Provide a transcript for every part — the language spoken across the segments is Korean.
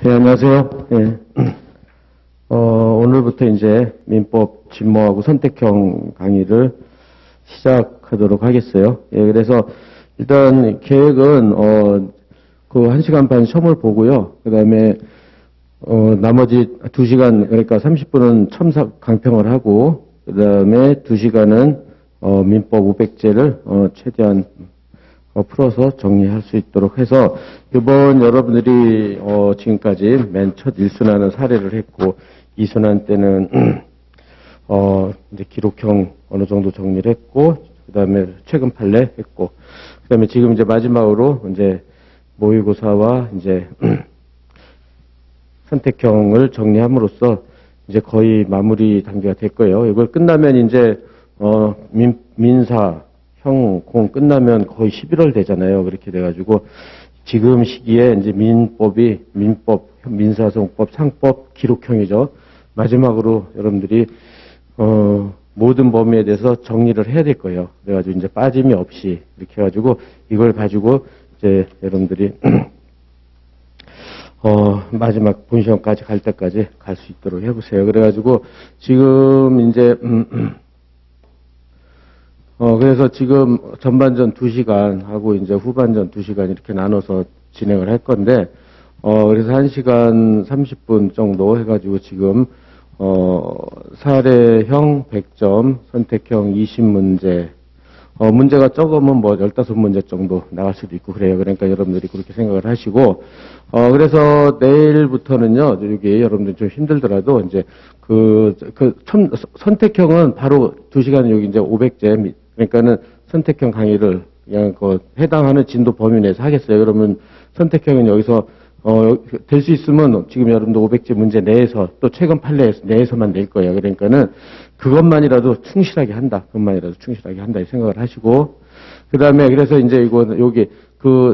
네, 안녕하세요. 예. 오늘부터 이제 민법 진모하고 선택형 강의를 시작하도록 하겠어요. 예, 그래서 일단 계획은, 그 1시간 반 시험을 보고요. 그 다음에, 나머지 2시간, 그러니까 30분은 첨삭 강평을 하고, 그 다음에 2시간은, 민법 500제를, 최대한 풀어서 정리할 수 있도록 해서 이번 여러분들이 지금까지 맨 첫 1순환은 사례를 했고 2순환 때는 이제 기록형 어느 정도 정리를 했고 그다음에 최근 판례 했고 그다음에 지금 이제 마지막으로 이제 모의고사와 이제 선택형을 정리함으로써 이제 거의 마무리 단계가 될 거예요. 이걸 끝나면 이제 민사 형, 공 끝나면 거의 11월 되잖아요. 그렇게 돼가지고, 지금 시기에 이제 민법, 민사소송법, 상법, 기록형이죠. 마지막으로 여러분들이, 모든 범위에 대해서 정리를 해야 될 거예요. 그래가지고 이제 빠짐이 없이 이렇게 해가지고 이걸 가지고 이제 여러분들이, 마지막 본시험까지 갈 때까지 갈 수 있도록 해보세요. 그래가지고 지금 이제, 그래서 지금 전반전 2시간 하고 이제 후반전 2시간 이렇게 나눠서 진행을 할 건데, 그래서 1시간 30분 정도 해가지고 지금, 사례형 100점, 선택형 20문제, 문제가 적으면 뭐 15문제 정도 나갈 수도 있고 그래요. 그러니까 여러분들이 그렇게 생각을 하시고, 그래서 내일부터는요, 여기 여러분들 좀 힘들더라도 이제 선택형은 바로 2시간 여기 이제 500제, 그러니까는 선택형 강의를 그냥 해당하는 진도 범위 내에서 하겠어요. 그러면 선택형은 여기서, 될 수 있으면 지금 여러분들 500제 문제 내에서 또 최근 판례 내에서만 낼 거예요. 그러니까는 그것만이라도 충실하게 한다. 그것만이라도 충실하게 한다. 이 생각을 하시고. 그 다음에 그래서 이제 여기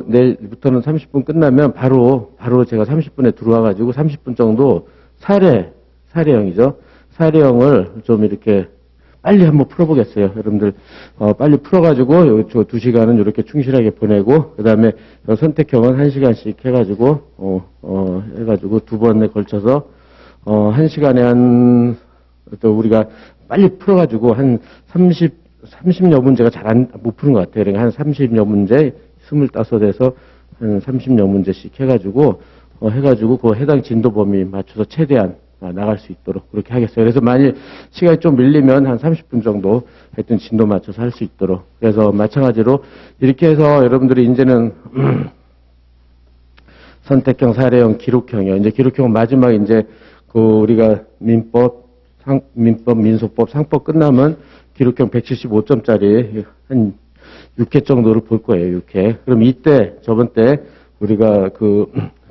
내일부터는 30분 끝나면 바로 제가 30분에 들어와가지고 30분 정도 사례형이죠. 사례형을 좀 이렇게 빨리 한번 풀어보겠어요. 여러분들, 빨리 풀어가지고, 저 2시간은 이렇게 충실하게 보내고, 그 다음에 선택형은 1시간씩 해가지고, 해가지고 2번에 걸쳐서, 1시간에 또 우리가 빨리 풀어가지고, 한 30여 문제가 못 푸는 것 같아요. 그러니까 한 30여 문제, 25에서 한 30여 문제씩 해가지고, 그 해당 진도 범위 맞춰서 최대한 나갈 수 있도록 그렇게 하겠어요. 그래서 만일 시간이 좀 밀리면 한 30분 정도 하여튼 진도 맞춰서 할 수 있도록. 그래서 마찬가지로 이렇게 해서 여러분들이 이제는 선택형, 사례형, 기록형이요. 이제 기록형은 마지막 이제 우리가 민법, 민소법, 상법 끝나면 기록형 175점짜리 한 6회 정도를 볼 거예요. 6회. 그럼 저번 때 우리가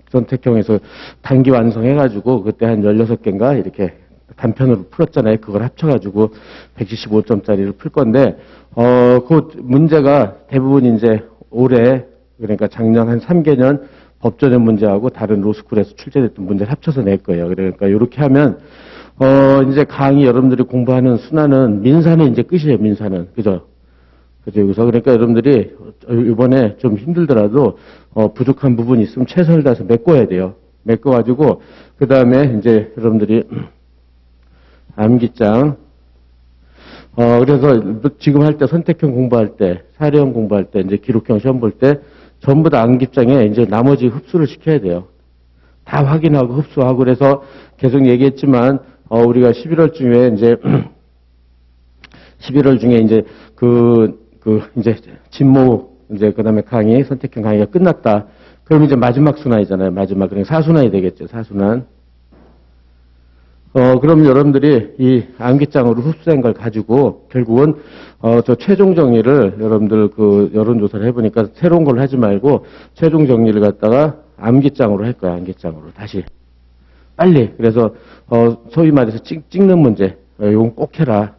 선택형에서 단기 완성해가지고 그때 한 16개인가 이렇게 단편으로 풀었잖아요. 그걸 합쳐가지고 175점짜리를 풀 건데, 그 문제가 대부분 이제 올해, 그러니까 작년 한 3개년 법전형 문제하고 다른 로스쿨에서 출제됐던 문제를 합쳐서 낼 거예요. 그러니까 이렇게 하면, 이제 강의 여러분들이 공부하는 순환은 민사는 이제 끝이에요. 민사는. 그죠? 그래서 그러니까 여러분들이 이번에 좀 힘들더라도 부족한 부분이 있으면 최선을 다해서 메꿔야 돼요. 메꿔가지고 그 다음에 이제 여러분들이 암기장 그래서 지금 할 때 선택형 공부할 때 사례형 공부할 때 이제 기록형 시험 볼 때 전부 다 암기장에 이제 나머지 흡수를 시켜야 돼요. 다 확인하고 흡수하고 그래서 계속 얘기했지만 우리가 11월 중에 이제 11월 중에 이제 이제 진모 이제 그다음에 강의 선택형 강의가 끝났다. 그럼 이제 마지막 순환이잖아요. 마지막 그러니까 4순환이 되겠죠. 4순환. 그럼 여러분들이 이 암기장으로 흡수한 걸 가지고 결국은 저 최종 정리를 여러분들 여론조사를 해보니까 새로운 걸 하지 말고 최종 정리를 갖다가 암기장으로 할 거야. 암기장으로 다시 빨리. 그래서 소위 말해서 찍는 문제 이건 꼭 해라.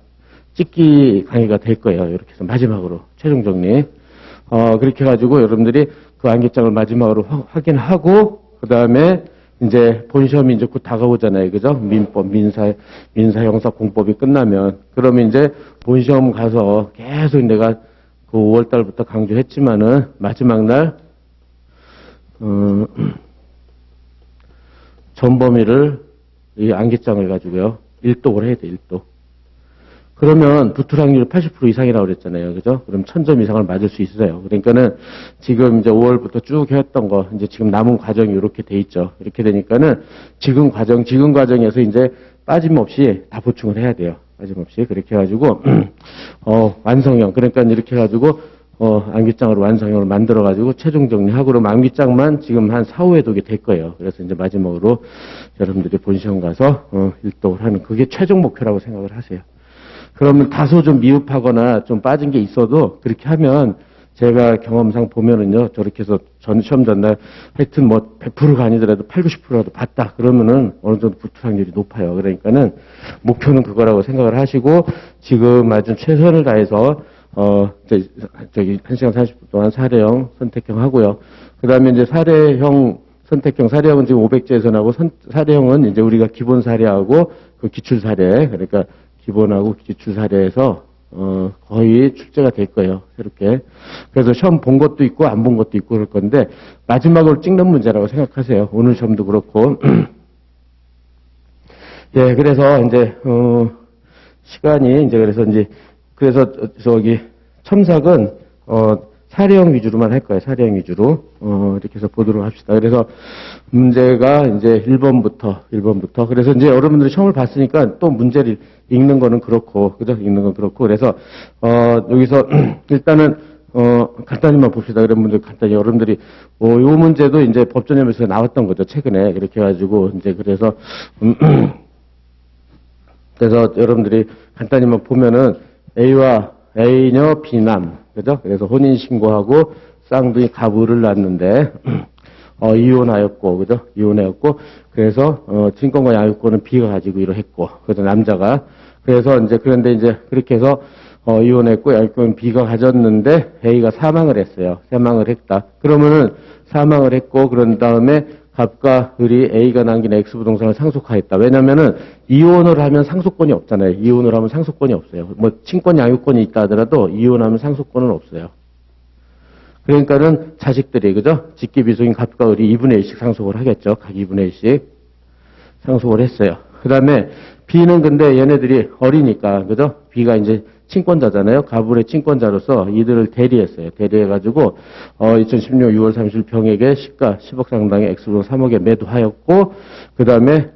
찍기 강의가 될 거예요. 이렇게 해서 마지막으로 최종 정리. 그렇게 해가지고 여러분들이 그 암기장을 마지막으로 확인하고 그 다음에 이제 본시험이 이제 곧 다가오잖아요. 그죠? 민법, 민사 형사 공법이 끝나면 그러면 이제 본시험 가서 계속 내가 5월 달부터 강조했지만은 마지막 날 전범위를 이 안기장을 가지고요. 1독을 해야 돼, 1독. 그러면 붙을 확률이 80% 이상이라고 그랬잖아요. 그죠? 그럼 1000점 이상을 맞을 수 있어요. 그러니까는 지금 이제 5월부터 쭉 해왔던 거, 이제 지금 남은 과정이 이렇게 돼 있죠. 이렇게 되니까는 지금 과정에서 이제 빠짐없이 다 보충을 해야 돼요. 빠짐없이. 그렇게 해가지고, 완성형. 그러니까 이렇게 해가지고, 암기장으로 완성형을 만들어가지고 최종 정리하고 그럼 암기장만 지금 한 4, 5회 독이 될 거예요. 그래서 이제 마지막으로 여러분들이 본시험 가서, 1독을 하는 그게 최종 목표라고 생각을 하세요. 그러면 다소 좀 미흡하거나 좀 빠진 게 있어도 그렇게 하면 제가 경험상 보면은요, 저렇게 해서 시험 전날 하여튼 뭐 100%가 아니더라도 80, 90%라도 봤다. 그러면은 어느 정도 붙을 확률이 높아요. 그러니까는 목표는 그거라고 생각을 하시고 지금 아주 최선을 다해서 저기 1시간 40분 동안 사례형, 선택형 하고요. 그 다음에 이제 사례형, 선택형, 사례형은 지금 500제에서 나오고 사례형은 이제 우리가 기본 사례하고 그 기출 사례, 그러니까 기본하고 기출 사례에서 거의 출제가 될 거예요. 새롭게. 그래서 시험 본 것도 있고 안 본 것도 있고 그럴 건데 마지막으로 찍는 문제라고 생각하세요. 오늘 시험도 그렇고. 예, 그래서 이제 시간이 이제 그래서 저기 첨삭은 사례형 위주로만 할 거예요. 사례형 위주로. 이렇게 해서 보도록 합시다. 그래서 문제가 이제 1번부터. 그래서 이제 여러분들이 시험을 봤으니까 또 문제를 읽는 거는 그렇고, 그죠? 읽는 건 그렇고. 그래서, 여기서 일단은, 간단히만 봅시다. 그런 분들 간단히 여러분들이, 요 문제도 이제 법전협에서 나왔던 거죠. 최근에. 그렇게 해가지고, 이제 그래서 여러분들이 간단히만 보면은 A와 A녀 B남. 그죠? 그래서 혼인신고하고 쌍둥이 가부를 낳았는데, 이혼하였고, 그죠? 이혼하였고, 그래서, 친권과 양육권은 B가 가지고 이러했고, 그래서 남자가, 그래서 이제, 그런데 이제, 그렇게 해서, 이혼했고, 양육권은 B가 가졌는데, A가 사망을 했어요. 사망을 했다. 그러면은, 사망을 했고, 그런 다음에, 갑과 을이 A가 남긴 X부동산을 상속하였다. 왜냐면은, 이혼을 하면 상속권이 없잖아요. 이혼을 하면 상속권이 없어요. 뭐, 친권, 양육권이 있다 하더라도, 이혼하면 상속권은 없어요. 그러니까는 자식들이, 그죠? 직계비속인 갑과 을이 2분의 1씩 상속을 하겠죠. 각 2분의 1씩 상속을 했어요. 그 다음에 B는 근데 얘네들이 어리니까, 그죠? B가 이제 친권자잖아요. 갑을의 친권자로서 이들을 대리했어요. 대리해가지고, 2016년 6월 30일 병에게 시가 10억 상당의 X분 3억에 매도하였고, 그 다음에,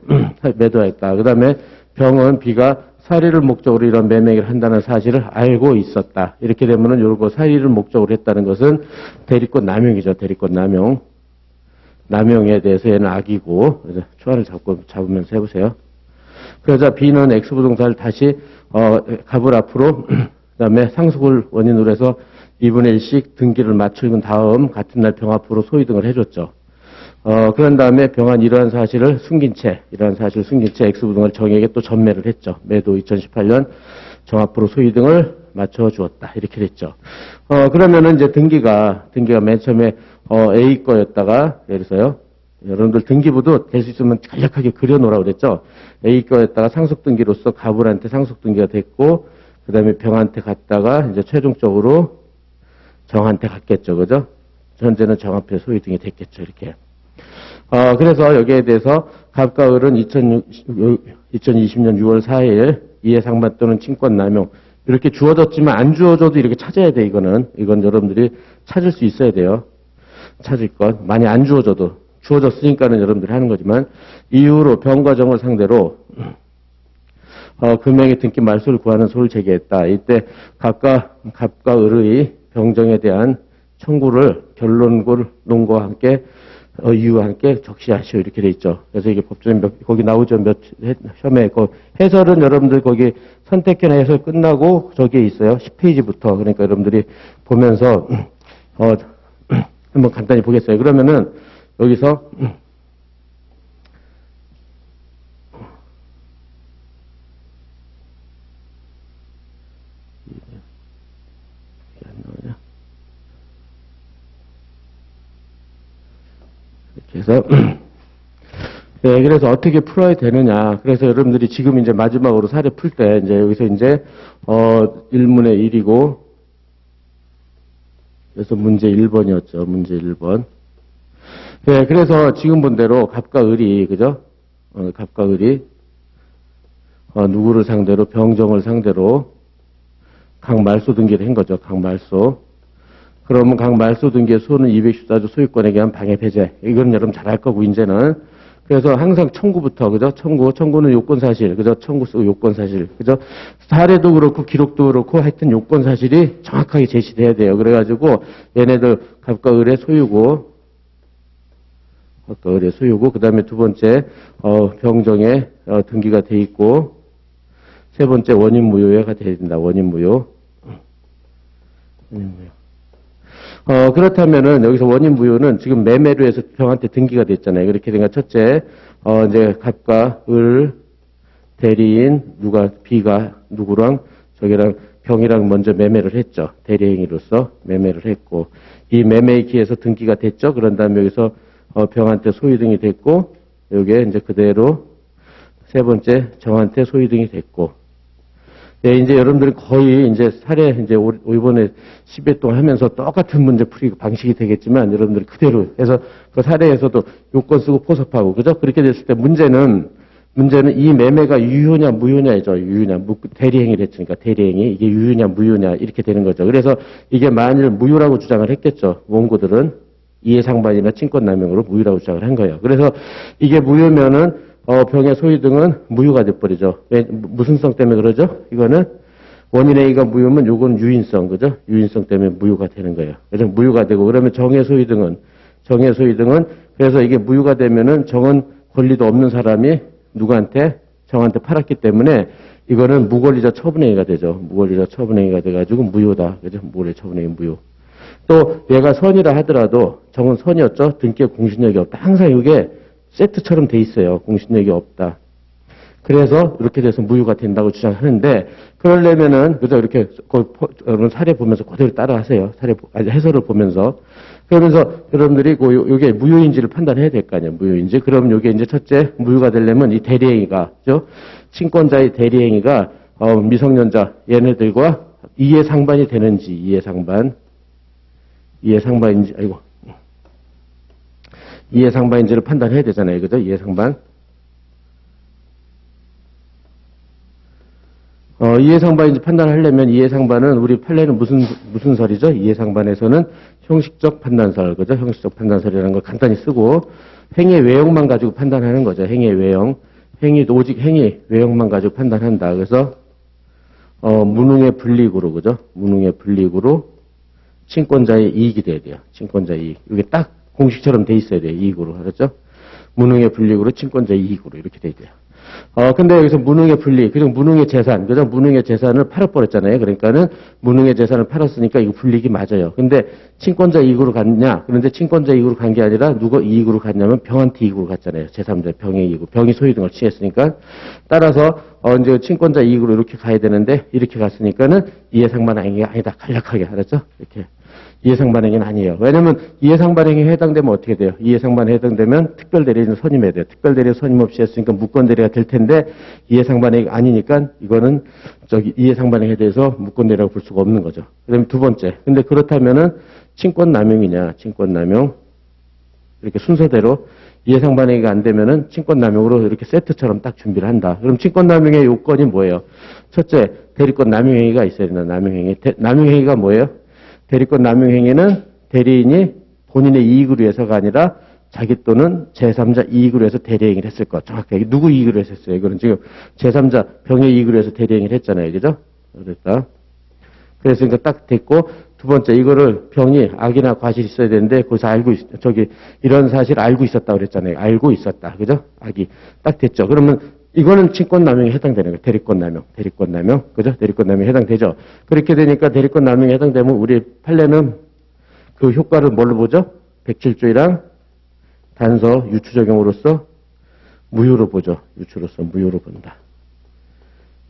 매도했다. 그 다음에 병은 B가 사리를 목적으로 이런 매매를 한다는 사실을 알고 있었다. 이렇게 되면은 요거 사리를 목적으로 했다는 것은 대리권 남용이죠. 대리권 남용. 남용에 대해서 얘는 악이고, 그래서 초안을 잡으면서 해보세요. 그러자 B는 X부동산을 다시, 갑을 앞으로, 그 다음에 상속을 원인으로 해서 2분의 1씩 등기를 맞춘 다음 같은 날 병 앞으로 소유등을 해줬죠. 그런 다음에 병한 이러한 사실을 숨긴 채 X부동을 정에게 또 전매를 했죠. 매도 2018년 정 앞으로 소유등을 맞춰 주었다. 이렇게 됐죠. 그러면은 이제 등기가 맨 처음에, A 거였다가, 예를 들어서요. 여러분들 등기부도 될 수 있으면 간략하게 그려놓으라고 그랬죠. A 거였다가 상속등기로서 갑을한테 상속등기가 됐고, 그 다음에 병한테 갔다가 이제 최종적으로 정한테 갔겠죠. 그죠? 현재는 정 앞에 소유등이 됐겠죠. 이렇게. 그래서 여기에 대해서 갑과 을은 2020년 6월 4일 이해상반 또는 친권남용 이렇게 주어졌지만 안 주어져도 이렇게 찾아야 돼. 이건 여러분들이 찾을 수 있어야 돼요. 찾을 것. 많이 안 주어져도 주어졌으니까는 여러분들이 하는 거지만 이후로 병과 정을 상대로 금액의 등기 말소를 구하는 소를 제기했다. 이때 갑과 을의 병정에 대한 청구를 결론과 함께 이유와 함께 적시하시오 이렇게 돼 있죠. 그래서 이게 법전에 거기 나오죠. 시험에 그 해설은 여러분들 거기 선택형 해설 끝나고 저기에 있어요. 10페이지부터. 그러니까 여러분들이 보면서 한번 간단히 보겠어요. 그러면은 여기서 그래서 네, 그래서 어떻게 풀어야 되느냐. 그래서 여러분들이 지금 이제 마지막으로 사례 풀 때 이제 여기서 이제 1문의 1이고 그래서 문제 1번이었죠. 문제 1번. 네, 그래서 지금 본 대로 갑과 을이 그죠? 갑과 을이 누구를 상대로 병정을 상대로 강말소 등기를 한 거죠. 강말소. 그러면 강말소 등기의 소는 214조 소유권에 의한 방해 배제. 이건 여러분 잘 알 거고 이제는. 그래서 항상 청구부터 그죠? 청구는 요건 사실 그죠? 청구 쓰고 요건 사실 그죠? 사례도 그렇고 기록도 그렇고 하여튼 요건 사실이 정확하게 제시돼야 돼요. 그래가지고 얘네들 갑과 을의 소유고 그다음에 두 번째 병정에 등기가 돼 있고 세 번째 원인 무효가 돼야 된다. 원인 무효. 그렇다면은 여기서 원인 무효는 지금 매매로 해서 병한테 등기가 됐잖아요. 그렇게 되니까 첫째, 이제 갑과 을 대리인 B가 누구랑 저기랑 병이랑 먼저 매매를 했죠. 대리행위로서 매매를 했고 이 매매에 기해서 등기가 됐죠. 그런 다음에 여기서 병한테 소유등이 됐고 여기에 이제 그대로 세 번째 정한테 소유등이 됐고 네, 이제 여러분들이 거의 이제 사례, 이제 이번에 10회 동안 하면서 똑같은 문제 풀이 방식이 되겠지만 여러분들이 그대로 해서 그 사례에서도 요건 쓰고 포섭하고, 그죠? 그렇게 됐을 때 문제는 이 매매가 유효냐, 무효냐이죠. 유효냐, 대리행위를 했으니까 대리행위. 이게 유효냐, 무효냐, 이렇게 되는 거죠. 그래서 이게 만일 무효라고 주장을 했겠죠. 원고들은 이해상반이나 친권남용으로 무효라고 주장을 한 거예요. 그래서 이게 무효면은 병의 소유 등은 무효가 돼버리죠. 왜, 무슨 성 때문에 그러죠? 이거는 원인 A가 무효면 요건 유인성, 그죠? 유인성 때문에 무효가 되는 거예요. 그래서 무효가 되고, 그러면 정의 소유 등은 그래서 이게 무효가 되면은 정은 권리도 없는 사람이 정한테 팔았기 때문에 이거는 무권리자 처분행위가 되죠. 무권리자 처분행위가 돼가지고 무효다. 그죠? 무권리자 처분행위 무효. 또 얘가 선이라 하더라도 정은 선이었죠. 등기에 공신력이 없다. 항상 이게 세트처럼 돼 있어요. 공신력이 없다. 그래서 이렇게 돼서 무효가 된다고 주장하는데 그러려면은 그죠? 이렇게 여러분 사례 보면서 그대로 따라하세요. 해설을 보면서 그러면서 여러분들이 요게 무효인지를 판단해야 될 거 아니에요. 무효인지. 그럼 요게 이제 첫째 무효가 되려면 이 대리행위가 그죠? 친권자의 대리행위가 미성년자 얘네들과 이해상반이 되는지 이해상반인지를 판단해야 되잖아요. 그죠? 이해상반. 이해상반인지 판단하려면 이해상반은 우리 판례는 무슨 설이죠? 이해상반에서는 형식적 판단설, 그죠? 형식적 판단설이라는 걸 간단히 쓰고 행위의 외형만 가지고 판단하는 거죠. 행위의 외형. 오직 행위, 외형만 가지고 판단한다. 그래서 무능의 불이익으로, 그죠? 무능의 불이익으로 친권자의 이익이 돼야 돼요. 친권자의 이익. 이게 딱 공식처럼 돼 있어야 돼요. 이익으로. 알았죠? 무능의 불이익으로 친권자의 이익으로 이렇게 돼야 돼요. 근데 여기서 무능의 불이익, 그죠? 무능의 재산, 그죠? 무능의 재산을 팔아버렸잖아요. 그러니까는 무능의 재산을 팔았으니까 이거 불이익이 맞아요. 근데 친권자 이익으로 갔냐? 그런데 친권자 이익으로 간 게 아니라 누가 이익으로 갔냐면 병한테 이익으로 갔잖아요. 제3자 병의 이익으로. 병이 소유 등을 취했으니까. 따라서 이제 친권자 이익으로 이렇게 가야 되는데 이렇게 갔으니까는 이해상반행위가 아니다. 간략하게. 알았죠? 이렇게. 이해상반행위는 아니에요. 왜냐면 이해상반행위에 해당되면 어떻게 돼요? 이해상반에 해당되면 특별대리인 선임해야 돼요. 특별대리 선임 없이 했으니까 무권대리가 될 텐데 이해상반행위가 아니니까 이거는 이해상반행위에 대해서 무권대리라고 볼 수가 없는 거죠. 그다음에 두 번째. 근데 그렇다면은 친권남용이냐? 친권남용. 이렇게 순서대로 이해상반행위가 안 되면은 친권남용으로 이렇게 세트처럼 딱 준비를 한다. 그럼 친권남용의 요건이 뭐예요? 첫째, 대리권 남용행위가 있어야 된다. 남용행위. 남용행위가 뭐예요? 대리권 남용행위는 대리인이 본인의 이익을 위해서가 아니라 자기 또는 제3자 이익을 위해서 대리행위를 했을 것. 정확하게. 누구 이익을 위해서 했어요? 이거는 지금 제3자 병의 이익을 위해서 대리행위를 했잖아요. 그죠? 그랬다. 그래서 이제 딱 됐고, 두 번째, 이거를 병이 악이나 과실이 있어야 되는데, 거기서 이런 사실 알고 있었다 그랬잖아요. 알고 있었다. 그죠? 악이. 딱 됐죠. 그러면 이거는 친권남용에 해당되는 거예요. 대리권남용. 그죠? 대리권남용에 해당되죠. 그렇게 되니까 대리권남용에 해당되면 우리 판례는 그 효과를 뭘로 보죠? 107조이랑 단서 유추 적용으로서 무효로 보죠. 유추로서 무효로 본다.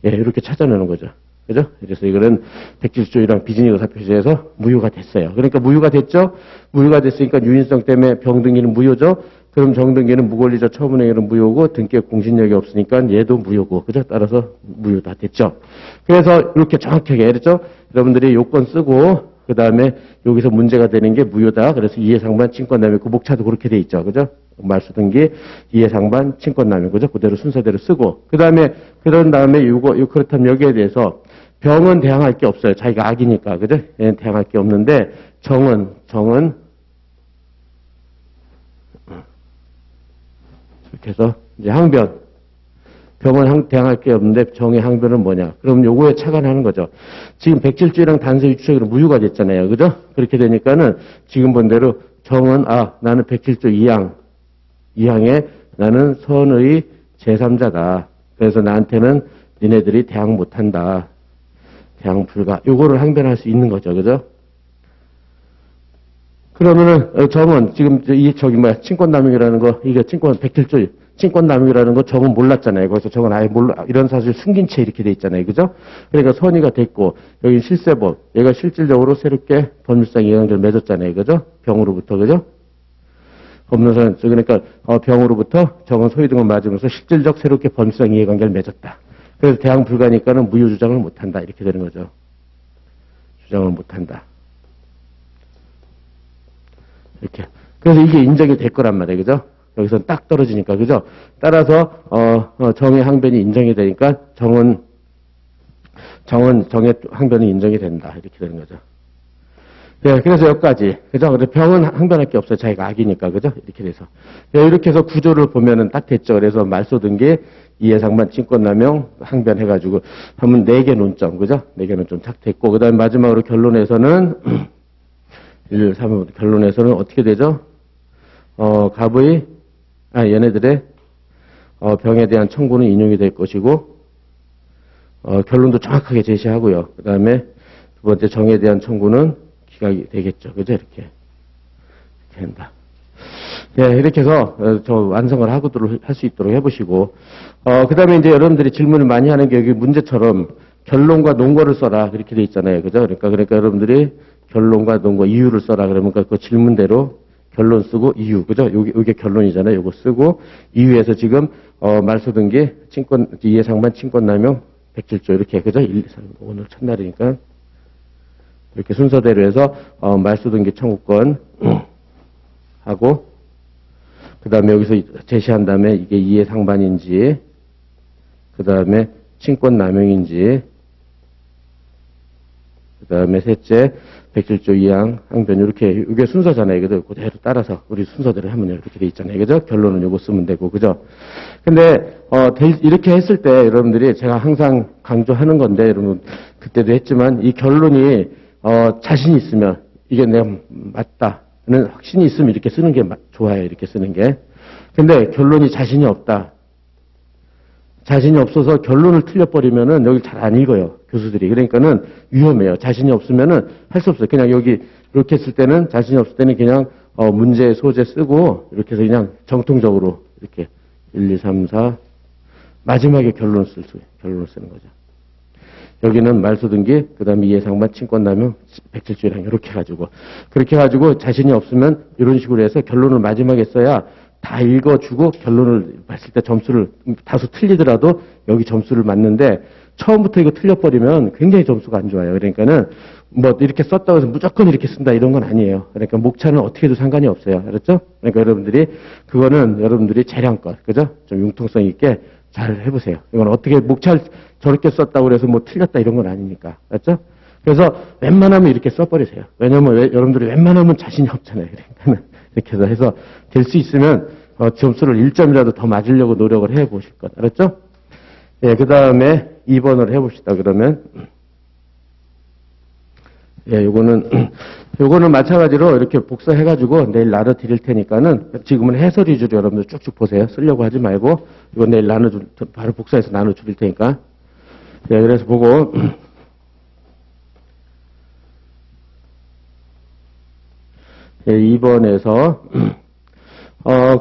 예, 이렇게 찾아내는 거죠. 그죠? 그래서 이거는 107조이랑 비진의의사표시에서 무효가 됐어요. 그러니까 무효가 됐죠? 무효가 됐으니까 유인성 때문에 병등기는 무효죠? 그럼 정등기는 무권리자 처분행위는 무효고 등기에 공신력이 없으니까 얘도 무효고. 그죠? 따라서 무효 다 됐죠? 그래서 이렇게 정확하게 그랬죠? 여러분들이 요건 쓰고 그 다음에 여기서 문제가 되는 게 무효다. 그래서 이해상반 친권남용 그 목차도 그렇게 돼 있죠. 그죠? 말소등기, 이해상반, 친권남용, 그죠? 그대로 순서대로 쓰고. 그런 다음에 그렇다면 여기에 대해서 병은 대항할 게 없어요. 자기가 악이니까, 그죠? 얘는 대항할 게 없는데, 정은, 이렇게 해서, 이제 항변. 병은 대항할 게 없는데, 정의 항변은 뭐냐? 그럼 요거에 착안하는 거죠. 지금 백질주의랑 단서유추적으로 무효가 됐잖아요. 그죠? 그렇게 되니까는, 지금 본 대로, 정은, 나는 백질주 이항에 나는 선의 제3자다. 그래서 나한테는 니네들이 대항 못한다. 대항 불가. 요거를 항변할 수 있는 거죠. 그죠? 그러면은, 정은, 지금, 친권남용이라는 거, 이게 백질주의, 친권남용이라는 거 정은 몰랐잖아요. 그래서 정은 아예 이런 사실 숨긴 채 이렇게 돼 있잖아요. 그죠? 그러니까 선의가 됐고, 여기 실세법, 얘가 실질적으로 새롭게 법률상 이해관계를 맺었잖아요. 그죠? 병으로부터, 그죠? 법률상, 그러니까, 병으로부터 정은 소위 등을 맞으면서 실질적 새롭게 법률상 이해관계를 맺었다. 그래서 대항 불가니까는 무효 주장을 못한다. 이렇게 되는 거죠. 주장을 못한다. 이렇게. 그래서 이게 인정이 될 거란 말이에요. 그죠? 여기서 딱 떨어지니까. 그죠? 따라서, 정의 항변이 인정이 되니까 정의 항변이 인정이 된다. 이렇게 되는 거죠. 네, 그래서 여기까지. 그죠? 근데 병은 항변할 게 없어요. 자기가 악이니까. 그죠? 이렇게 돼서. 네, 이렇게 해서 구조를 보면은 딱 됐죠. 그래서 말소등기, 이해상반, 친권남용, 항변해가지고 하면 4개 논점. 그죠? 4개 논점 딱 됐고. 그 다음에 마지막으로 결론에서는, 1, 3, 결론에서는 어떻게 되죠? 얘네들의, 병에 대한 청구는 인용이 될 것이고, 결론도 정확하게 제시하고요. 그 다음에 두 번째 정에 대한 청구는 기각이 되겠죠. 그죠? 이렇게 된다. 예, 이렇게 해서 저 완성을 하고도록 할 수 있도록 해보시고, 그 다음에 이제 여러분들이 질문을 많이 하는 게 여기 문제처럼 결론과 논거를 써라. 그렇게 돼 있잖아요. 그죠? 그러니까 여러분들이 결론과 논거, 이유를 써라. 그러면 그 질문대로 결론 쓰고 이유. 그죠? 요게 결론이잖아요. 요거 쓰고, 이유에서 지금, 말소등기, 이해상반, 친권남용, 백질조. 이렇게. 그죠? 1, 2, 3, 오늘 첫날이니까. 이렇게 순서대로 해서, 말소등기 청구권, 하고, 그 다음에 여기서 제시한 다음에 이게 이해상반인지, 그 다음에 친권남용인지, 그 다음에 셋째, 백질조 이항, 항변, 이렇게, 이게 순서잖아요. 그죠? 그대로 따라서, 우리 순서대로 하면 이렇게 돼 있잖아요. 그죠? 결론은 요거 쓰면 되고, 그죠? 근데, 이렇게 했을 때, 여러분들이 제가 항상 강조하는 건데, 여러분, 그때도 했지만, 이 결론이, 자신 있으면, 이게 내가 맞다는 확신이 있으면 이렇게 쓰는 게 좋아요. 이렇게 쓰는 게. 근데 결론이 자신이 없다. 자신이 없어서 결론을 틀려버리면은 여기 잘 안 읽어요. 교수들이. 그러니까는 위험해요. 자신이 없으면은 할 수 없어요. 그냥 여기 이렇게 했을 때는 자신이 없을 때는 그냥 문제 소재 쓰고 이렇게 해서 그냥 정통적으로 이렇게 1, 2, 3, 4 마지막에 결론을 쓰는 거죠. 여기는 말소등기, 그 다음에 이해상반, 친권남용, 백질주의랑 이렇게 해가지고 그렇게 해가지고 자신이 없으면 이런 식으로 해서 결론을 마지막에 써야 다 읽어주고 결론을 봤을 때 점수를 다소 틀리더라도 여기 점수를 맞는데 처음부터 이거 틀려버리면 굉장히 점수가 안 좋아요. 그러니까는 뭐 이렇게 썼다고 해서 무조건 이렇게 쓴다 이런 건 아니에요. 그러니까 목차는 어떻게 해도 상관이 없어요. 알았죠? 그러니까 여러분들이 재량껏, 그죠? 좀 융통성 있게 잘 해보세요. 이건 어떻게 목차를 저렇게 썼다고 그래서 뭐 틀렸다 이런 건 아니니까. 알았죠? 그래서 웬만하면 이렇게 써버리세요. 왜냐면 여러분들이 웬만하면 자신이 없잖아요. 그러니까는 이렇게 해서 될 수 있으면 점수를 1점이라도 더 맞으려고 노력을 해보실 것. 알았죠? 예, 그 다음에 2번을 해봅시다. 그러면 예, 요거는 마찬가지로 이렇게 복사해가지고 내일 나눠드릴 테니까는 지금은 해설 위주로 여러분들 쭉쭉 보세요. 쓰려고 하지 말고 이거 내일 바로 복사해서 나눠드릴 테니까. 예, 그래서 보고 예, 2번에서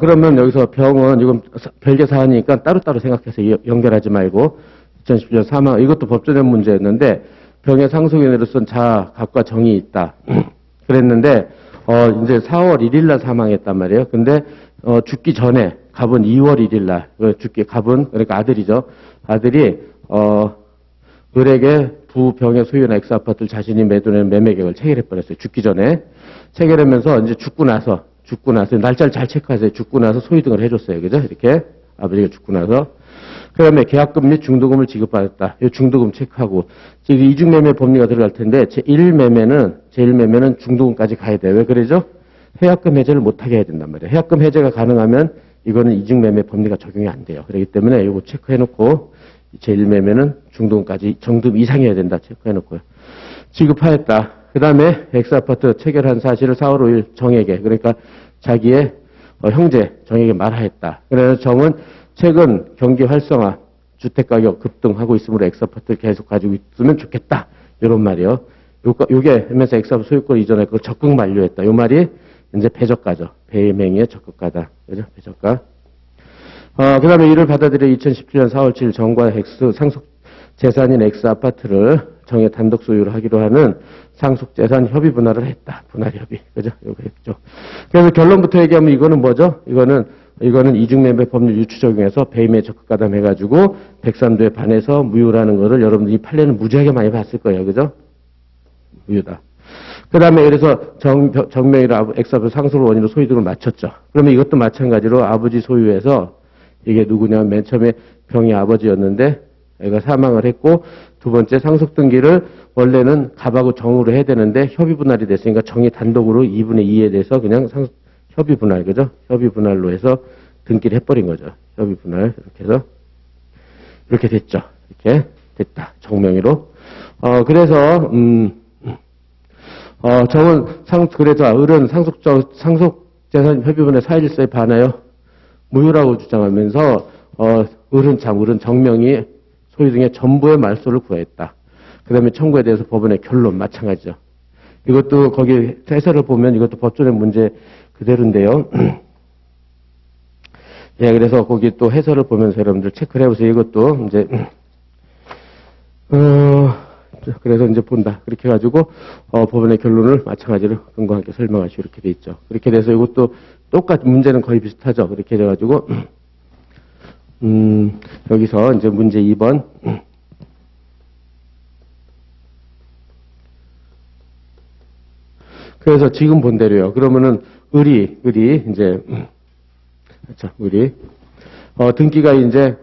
그러면 여기서 병은 이건 별개 사안이니까 따로따로 생각해서 연결하지 말고 2010년 사망 이것도 법조된 문제였는데 병의 상속인으로서는 자아, 각과 정이 있다. 그랬는데 이제 4월 1일 날 사망했단 말이에요. 근데 죽기 전에 갑은 2월 1일 날 갑은 그러니까 아들이죠. 아들이 을에게 부병의 소유나 엑스아파트를 자신이 매도하는 매매 계획을 체결해 버렸어요. 죽기 전에 체결하면서 이제 죽고 나서 죽고 나서, 날짜를 잘 체크하세요. 죽고 나서 소유등을 해줬어요. 그죠? 이렇게. 아버지가 죽고 나서. 그 다음에 계약금 및 중도금을 지급받았다. 이 중도금 체크하고. 지금 이중매매 법리가 들어갈 텐데, 제1매매는 중도금까지 가야 돼요. 왜 그러죠? 해약금 해제를 못하게 해야 된단 말이에요. 해약금 해제가 가능하면 이거는 이중매매 법리가 적용이 안 돼요. 그렇기 때문에 이거 체크해놓고, 제1매매는 중도금까지 정금 이상이어야 된다. 체크해놓고요. 지급하였다. 그 다음에 X아파트 체결한 사실을 4월 5일 정에게, 그러니까 자기의 형제 정에게 말하였다. 그래서 정은 최근 경기 활성화, 주택가격 급등하고 있으므로 X아파트를 계속 가지고 있으면 좋겠다. 이런 말이요. 요게 하면서 X아파트 소유권 이전에 그걸 적극 만료했다. 요 말이 이제 배저가죠. 배임행위의 적극가다. 그죠? 배저가. 그 다음에 이를 받아들여 2017년 4월 7일 정과 X 상속 재산인 X아파트를 정의 단독 소유를 하기로 하는 상속 재산 협의 분할을 했다. 분할 협의. 그죠? 요거 했죠. 그래서 결론부터 얘기하면 이거는 뭐죠? 이거는 이중매매 법률 유추 적용해서 배임에 적극가담 해가지고 103도에 반해서 무효라는 거를 여러분들이 이 판례는 무지하게 많이 봤을 거예요. 그죠? 무효다. 그 다음에 그래서 정명이라 X아파트 상속 원인으로 소유등을 맞췄죠. 그러면 이것도 마찬가지로 아버지 소유에서 이게 누구냐면 맨 처음에 병이 아버지였는데 애가 사망을 했고 두 번째 상속 등기를 원래는 갑하고 정으로 해야 되는데 협의 분할이 됐으니까 정이 단독으로 2분의 2에 대해서 그냥 협의 분할, 그죠? 협의 분할로 해서 등기를 해버린 거죠. 협의 분할. 이렇게 해서. 이렇게 됐죠. 이렇게 됐다. 정명의로. 그래서, 정은 그래서 을은 상속재산 협의 분할 사유질서에 반하여 무효라고 주장하면서, 을은 정명이 소유 등의 전부의 말소를 구했다. 그 다음에 청구에 대해서 법원의 결론 마찬가지죠. 이것도 거기 해설을 보면 이것도 법조의 문제 그대로인데요. 예, 그래서 거기 또 해설을 보면서 여러분들 체크를 해보세요. 이것도 이제, 그래서 이제 본다. 그렇게 해가지고, 법원의 결론을 마찬가지로 근거와 함께 설명하시고 이렇게 돼 있죠. 그렇게 돼서 이것도 똑같이 문제는 거의 비슷하죠. 그렇게 돼가지고, 여기서 이제 문제 2번. 그래서 지금 본 대로요. 그러면은, 을이, 이제, 그렇죠, 을이. 등기가 이제,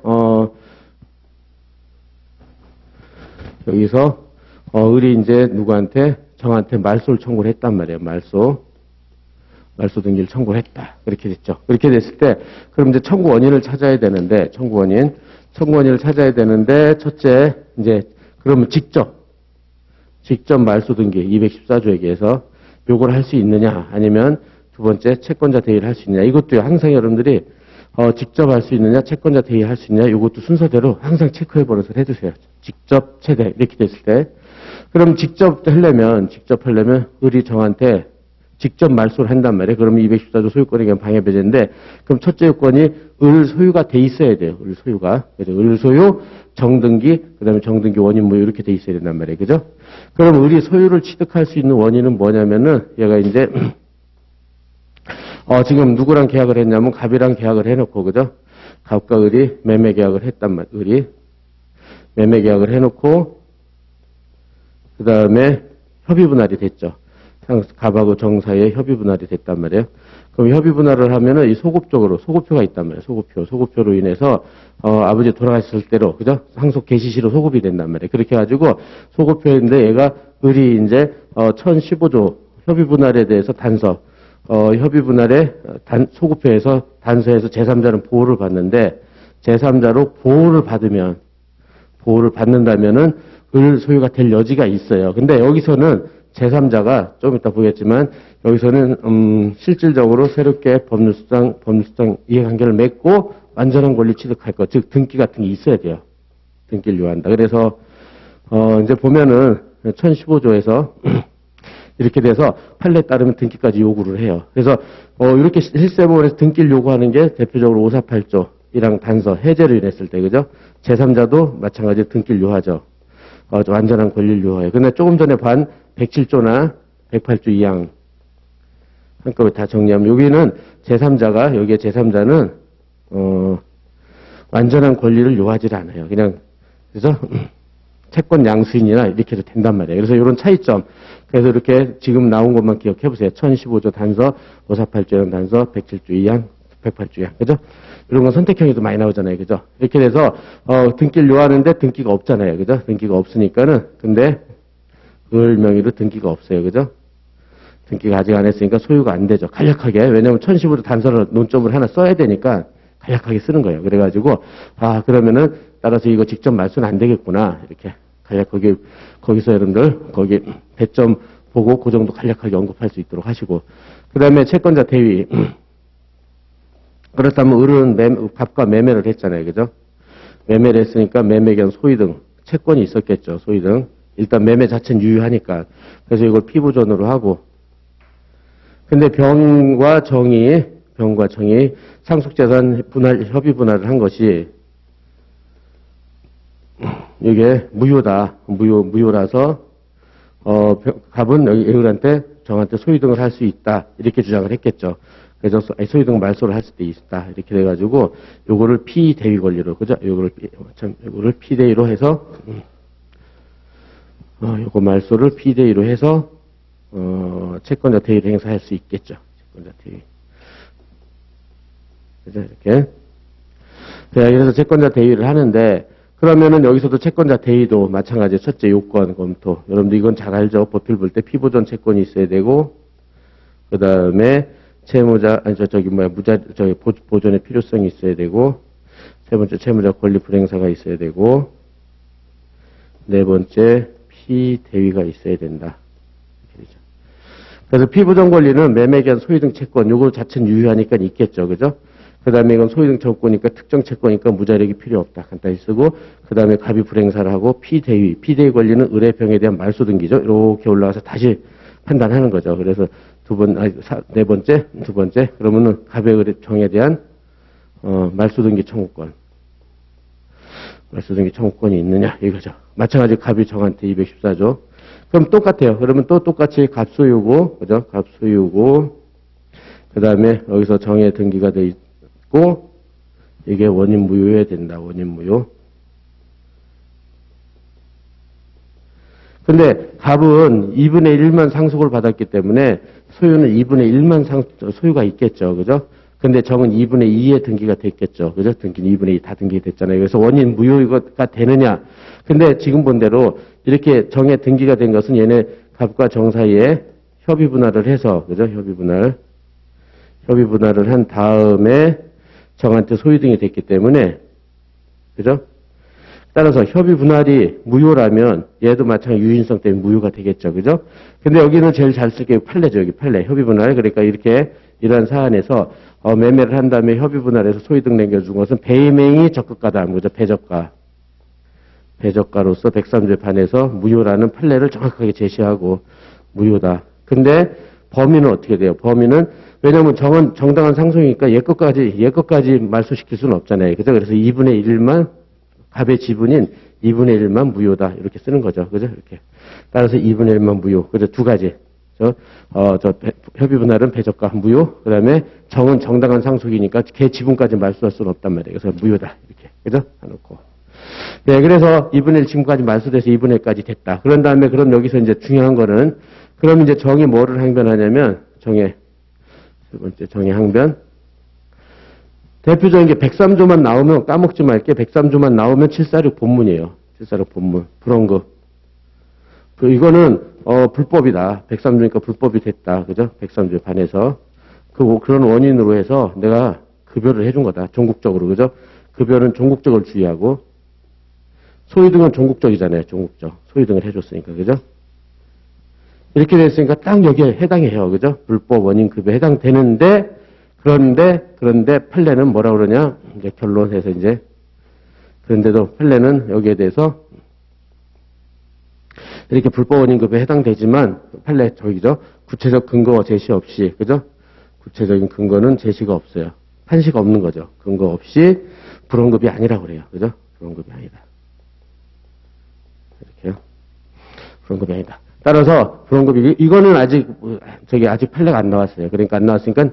여기서, 을이 이제 누구한테, 정한테 말소를 청구를 했단 말이에요. 말소 등기를 청구를 했다. 그렇게 됐죠. 그렇게 됐을 때, 그럼 이제 청구 원인을 찾아야 되는데, 청구 원인을 찾아야 되는데, 첫째, 이제, 그러면 직접 말소 등기, 214조에 의해서 요걸 할 수 있느냐, 아니면 두 번째, 채권자 대의를 할 수 있느냐. 이것도요, 항상 여러분들이, 직접 할 수 있느냐, 채권자 대의를 할 수 있느냐, 이것도 순서대로 항상 체크해 버릇을 해두세요. 직접, 최대, 이렇게 됐을 때. 그럼 직접 하려면, 을이 정한테 직접 말소를 한단 말이에요. 그러면 214조 소유권에 의한 방해배제인데, 그럼 첫째 요건이 을 소유가 돼 있어야 돼요. 을 소유가. 그래서 을 소유, 정등기, 그 다음에 정등기 원인 무효 이렇게 돼 있어야 된단 말이에요. 그죠? 그럼 을이 소유를 취득할 수 있는 원인은 뭐냐면은, 얘가 이제, 지금 누구랑 계약을 했냐면 갑이랑 계약을 해놓고, 그죠? 갑과 을이 매매 계약을 했단 말이에요. 을이 매매 계약을 해놓고, 그 다음에 협의 분할이 됐죠. 갑하고 정 사이에 협의 분할이 됐단 말이에요. 그럼 협의 분할을 하면은 이 소급표가 있단 말이에요. 소급표로 인해서, 아버지 돌아가셨을 때로, 그죠? 상속 개시시로 소급이 된단 말이에요. 그렇게 해가지고 소급표인데 얘가 을이 이제, 1015조 협의 분할에 대해서 단서, 협의 분할에 소급표에서 단서에서 제3자는 보호를 받는데, 제3자로 보호를 받는다면은 을 소유가 될 여지가 있어요. 근데 여기서는 제3자가 좀 이따 보겠지만 여기서는 실질적으로 새롭게 법률수당 이해관계를 맺고 완전한 권리 취득할 것, 즉 등기 같은 게 있어야 돼요. 등기를 요한다. 그래서 이제 보면은 1015조에서 이렇게 돼서 판례에 따르면 등기까지 요구를 해요. 그래서 이렇게 실세법원에서 등기를 요구하는 게 대표적으로 548조이랑 단서 해제로 인했을 때, 그죠? 제3자도 마찬가지로 등기를 요하죠. 완전한 권리를 요하요. 근데 조금 전에 107조나 108조 2항 한꺼번에 다 정리하면 여기는 제3자가, 여기에 제3자는 완전한 권리를 요하지 않아요. 그냥, 그래서 채권 양수인이나 이렇게 해도 된단 말이에요. 그래서 이런 차이점. 그래서 이렇게 지금 나온 것만 기억해 보세요. 1015조 단서, 548조형 단서, 107조 2항, 108조 2항. 그죠? 이런 건 선택형에도 많이 나오잖아요. 그죠? 이렇게 돼서, 등기를 요하는데 등기가 없잖아요. 그죠? 등기가 없으니까는, 근데, 을 명의로 등기가 없어요. 그죠? 등기가 아직 안 했으니까 소유가 안 되죠. 간략하게. 왜냐면 1015조 단서를 논점을 하나 써야 되니까 간략하게 쓰는 거예요. 그래가지고, 그러면은, 따라서 이거 직접 말소는 안 되겠구나. 이렇게. 간략하게, 거기서 여러분들, 거기 배점 보고 그 정도 간략하게 언급할 수 있도록 하시고. 그 다음에 채권자 대위. 그렇다면 을은 값과 매매를 했잖아요. 그죠? 매매를 했으니까 매매 겸 소위 등 채권이 있었겠죠. 소위 등. 일단 매매 자체는 유효하니까. 그래서 이걸 피부전으로 하고. 근데 병과 정이 상속재산 협의 분할을 한 것이 이게 무효라서 갑은 여기 을한테 정한테 소유등을 할 수 있다 이렇게 주장을 했겠죠. 그래서 소유등 말소를 할 수도 있다 이렇게 돼가지고 요거를 피대위 권리로 그죠? 요거를 피대위로 해서 요거 말소를 피대위로 해서 채권자 대위를 행사할 수 있겠죠. 채권자 대위. 그죠? 이렇게. 그래서 채권자 대위를 하는데 그러면은 여기서도 채권자 대위도 마찬가지 첫째 요건 검토. 여러분들 이건 잘 알죠? 보필 볼 때 피보전 채권이 있어야 되고 그 다음에 채무자 보존의 필요성이 있어야 되고 세 번째 채무자 권리 불행사가 있어야 되고 네 번째 피대위가 있어야 된다. 이렇게 되죠. 그래서 피보전 권리는 매매 기한 소유 등 채권 요거 자체는 유효하니까 있겠죠. 그죠? 그 다음에 이건 소유 등 채권이니까 특정 채권이니까 무자력이 필요 없다. 간단히 쓰고 그 다음에 갑이 불행사를 하고 피대위 권리는 의뢰병에 대한 말소 등기죠. 이렇게 올라가서 다시 판단하는 거죠. 그래서 네 번째 그러면은 갑의 의뢰병에 대한 말소 등기 청구권. 말소 등기 청구권이 있느냐 이거죠. 마찬가지 갑이 정한테 214조. 그럼 똑같아요. 그러면 또 똑같이 갑소유고 그죠? 갑소유고 그 다음에 여기서 정의 등기가 돼 있고 이게 원인 무효해야 된다. 원인 무효. 근데 갑은 2분의 1만 상속을 받았기 때문에 소유는 2분의 1만 소유가 있겠죠. 그죠? 근데 정은 2분의 2의 등기가 됐겠죠. 그죠? 등기는 2분의 2 다 등기됐잖아요. 그래서 원인 무효가 되느냐. 근데 지금 본 대로 이렇게 정에 등기가 된 것은 얘네 갑과 정 사이에 협의 분할을 해서, 그죠? 협의 분할을 한 다음에 정한테 소유 등이 됐기 때문에, 그죠? 따라서 협의 분할이 무효라면 얘도 마찬가지 유인성 때문에 무효가 되겠죠. 그죠? 근데 여기는 제일 잘 쓸게 판례죠. 여기 판례. 협의 분할. 그러니까 이렇게 이러한 사안에서 매매를 한 다음에 협의 분할해서 소유 등 남겨준 것은 배명이 적극가다. 그죠? 배적가로서 103조에 반해서 무효라는 판례를 정확하게 제시하고 무효다. 근데 범위는 어떻게 돼요? 범위는 왜냐면 정은 정당한 상속이니까 얘 것까지 말소시킬 수는 없잖아요. 그죠? 그래서 2분의 1만 갑의 지분인 2분의 1만 무효다. 이렇게 쓰는 거죠. 그죠? 이렇게. 따라서 2분의 1만 무효. 그죠? 두 가지. 협의 분할은 배적가 무효. 그 다음에 정은 정당한 상속이니까 걔 지분까지 말소할 수는 없단 말이에요. 그래서 무효다. 이렇게. 그죠? 해놓고. 네, 그래서 2분의 1 지금까지 말소돼서 2분의 1까지 됐다. 그런 다음에 그럼 여기서 이제 중요한 거는 그럼 이제 정이 뭐를 항변하냐면 세 번째 정의 항변. 대표적인 게 103조만 나오면 까먹지 말게 103조만 나오면 746 본문이에요. 746 본문. 불원급. 이거는 불법이다. 103조니까 불법이 됐다. 그죠? 103조에 반해서. 그런 원인으로 해서 내가 급여를 해준 거다. 종국적으로. 그죠? 급여는 종국적을 주의하고 소유등은 종국적이잖아요. 종국적. 소유등을 해줬으니까. 그죠? 이렇게 됐으니까 딱 여기에 해당해요. 그죠? 불법 원인 급여에 해당되는데 그런데 판례는 뭐라 그러냐? 이제 결론해서 이제 그런데도 판례는 여기에 대해서 이렇게 불법 원인 급여에 해당되지만 판례 저기죠. 구체적 근거 제시 없이 그죠? 구체적인 근거는 제시가 없어요. 판시가 없는 거죠. 근거 없이 불원급이 아니라고 그래요. 그죠? 불원급이 아니다. 이렇게요. 불원급이 아니다. 따라서 불원급이 이거는 아직 판례가 안 나왔어요. 그러니까 안 나왔으니까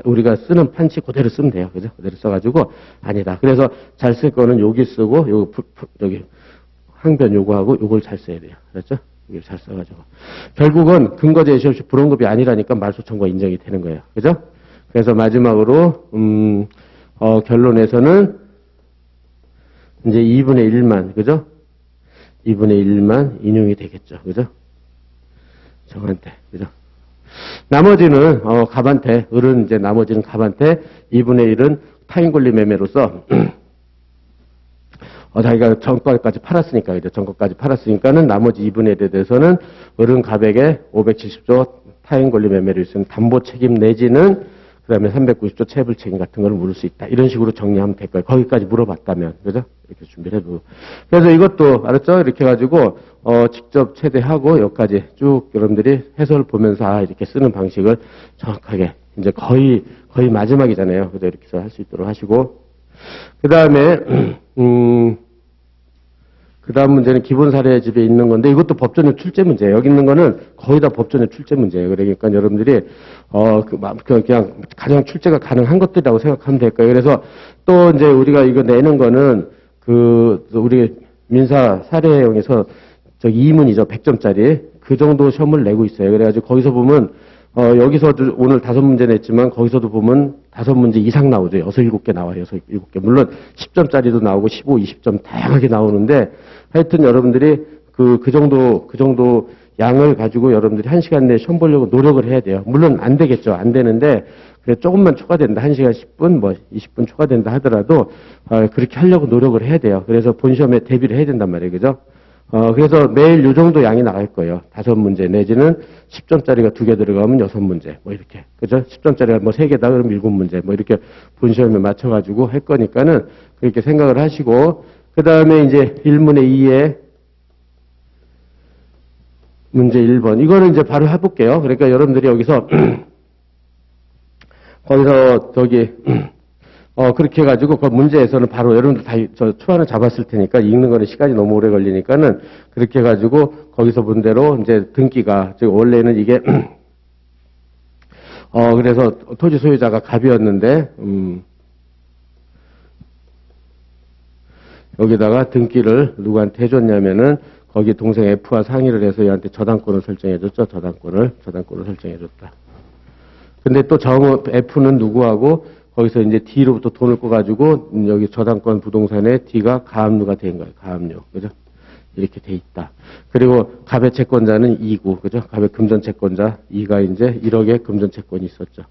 우리가 쓰는 판시 그대로 쓰면 돼요. 그죠? 그대로 써가지고 아니다. 그래서 잘 쓸 거는 여기 쓰고 여기 항변 요구하고 요걸 잘 써야 돼요. 그렇죠? 이걸 잘 써가지고. 결국은 근거 제시 없이 불원급이 아니라니까 말소 청구가 인정이 되는 거예요. 그죠? 그래서 마지막으로, 결론에서는 이제 2분의 1만, 그죠? 2분의 1만 인용이 되겠죠. 그죠? 정한테. 그죠? 나머지는, 갑한테, 을은 이제 나머지는 갑한테 2분의 1은 타인 권리 매매로서, 자기가 전과까지 팔았으니까, 그죠? 전과까지 팔았으니까는 나머지 2분의 1에 대해서는 을은 갑에게 570조 타인 권리 매매를 있으면 담보 책임 내지는 그 다음에 390조 체불 책임 같은 걸 물을 수 있다. 이런 식으로 정리하면 될 거예요. 거기까지 물어봤다면. 그죠? 이렇게 준비를 해두고. 그래서 이것도, 알았죠? 이렇게 해가지고, 직접 최대하고 여기까지 쭉 여러분들이 해설을 보면서 이렇게 쓰는 방식을 정확하게, 이제 거의 마지막이잖아요. 그죠? 이렇게 해서 할 수 있도록 하시고. 그 다음에, 그 다음 문제는 기본 사례집에 있는 건데 이것도 법전의 출제 문제예요. 여기 있는 거는 거의 다 법전의 출제 문제예요. 그러니까 여러분들이 그냥 가장 출제가 가능한 것들이라고 생각하면 될 거예요. 그래서 또 이제 우리가 이거 내는 거는 우리 민사 사례형에서 저기 2문이죠. 100점짜리 그 정도 시험을 내고 있어요. 그래가지고 거기서 보면 여기서도 오늘 5문제 냈지만 거기서도 보면 5문제 이상 나오죠. 6, 7개 나와요. 6, 7개. 물론 10점짜리도 나오고 15, 20점 다양하게 나오는데 하여튼 여러분들이 그 정도 양을 가지고 여러분들이 1시간 내에 시험 보려고 노력을 해야 돼요. 물론 안 되겠죠. 안 되는데 그래 조금만 초과된다. 1시간 10분, 20분 초과된다 하더라도 그렇게 하려고 노력을 해야 돼요. 그래서 본 시험에 대비를 해야 된단 말이에요. 그죠? 그래서 매일 요 정도 양이 나갈 거예요. 5문제 내지는 10점짜리가 2개 들어가면 6문제. 뭐 이렇게. 그죠? 10점짜리가 뭐 3개다 그러면 7문제. 뭐 이렇게 본 시험에 맞춰가지고 할 거니까는 그렇게 생각을 하시고, 그 다음에 이제 1문의 2에 문제 1번. 이거는 이제 바로 해볼게요. 그러니까 여러분들이 여기서, 거기서 그렇게 해가지고, 그 문제에서는 바로 여러분들 다 초안을 잡았을 테니까 읽는 거는 시간이 너무 오래 걸리니까는 그렇게 해가지고, 거기서 본 대로 이제 등기가, 즉, 원래는 이게, 그래서 토지 소유자가 갑이었는데, 여기다가 등기를 누구한테 해줬냐면은, 거기 동생 F와 상의를 해서 얘한테 저당권을 설정해줬죠. 저당권을 설정해줬다. 근데 또 F는 누구하고, 거기서 이제 D로부터 돈을 꺼가지고, 여기 저당권 부동산에 D가 가압류가 된 거예요. 가압류. 그죠? 이렇게 돼 있다. 그리고 갑의 채권자는 2구. 그죠? 갑의 금전 채권자 2가 이제 1억의 금전 채권이 있었죠.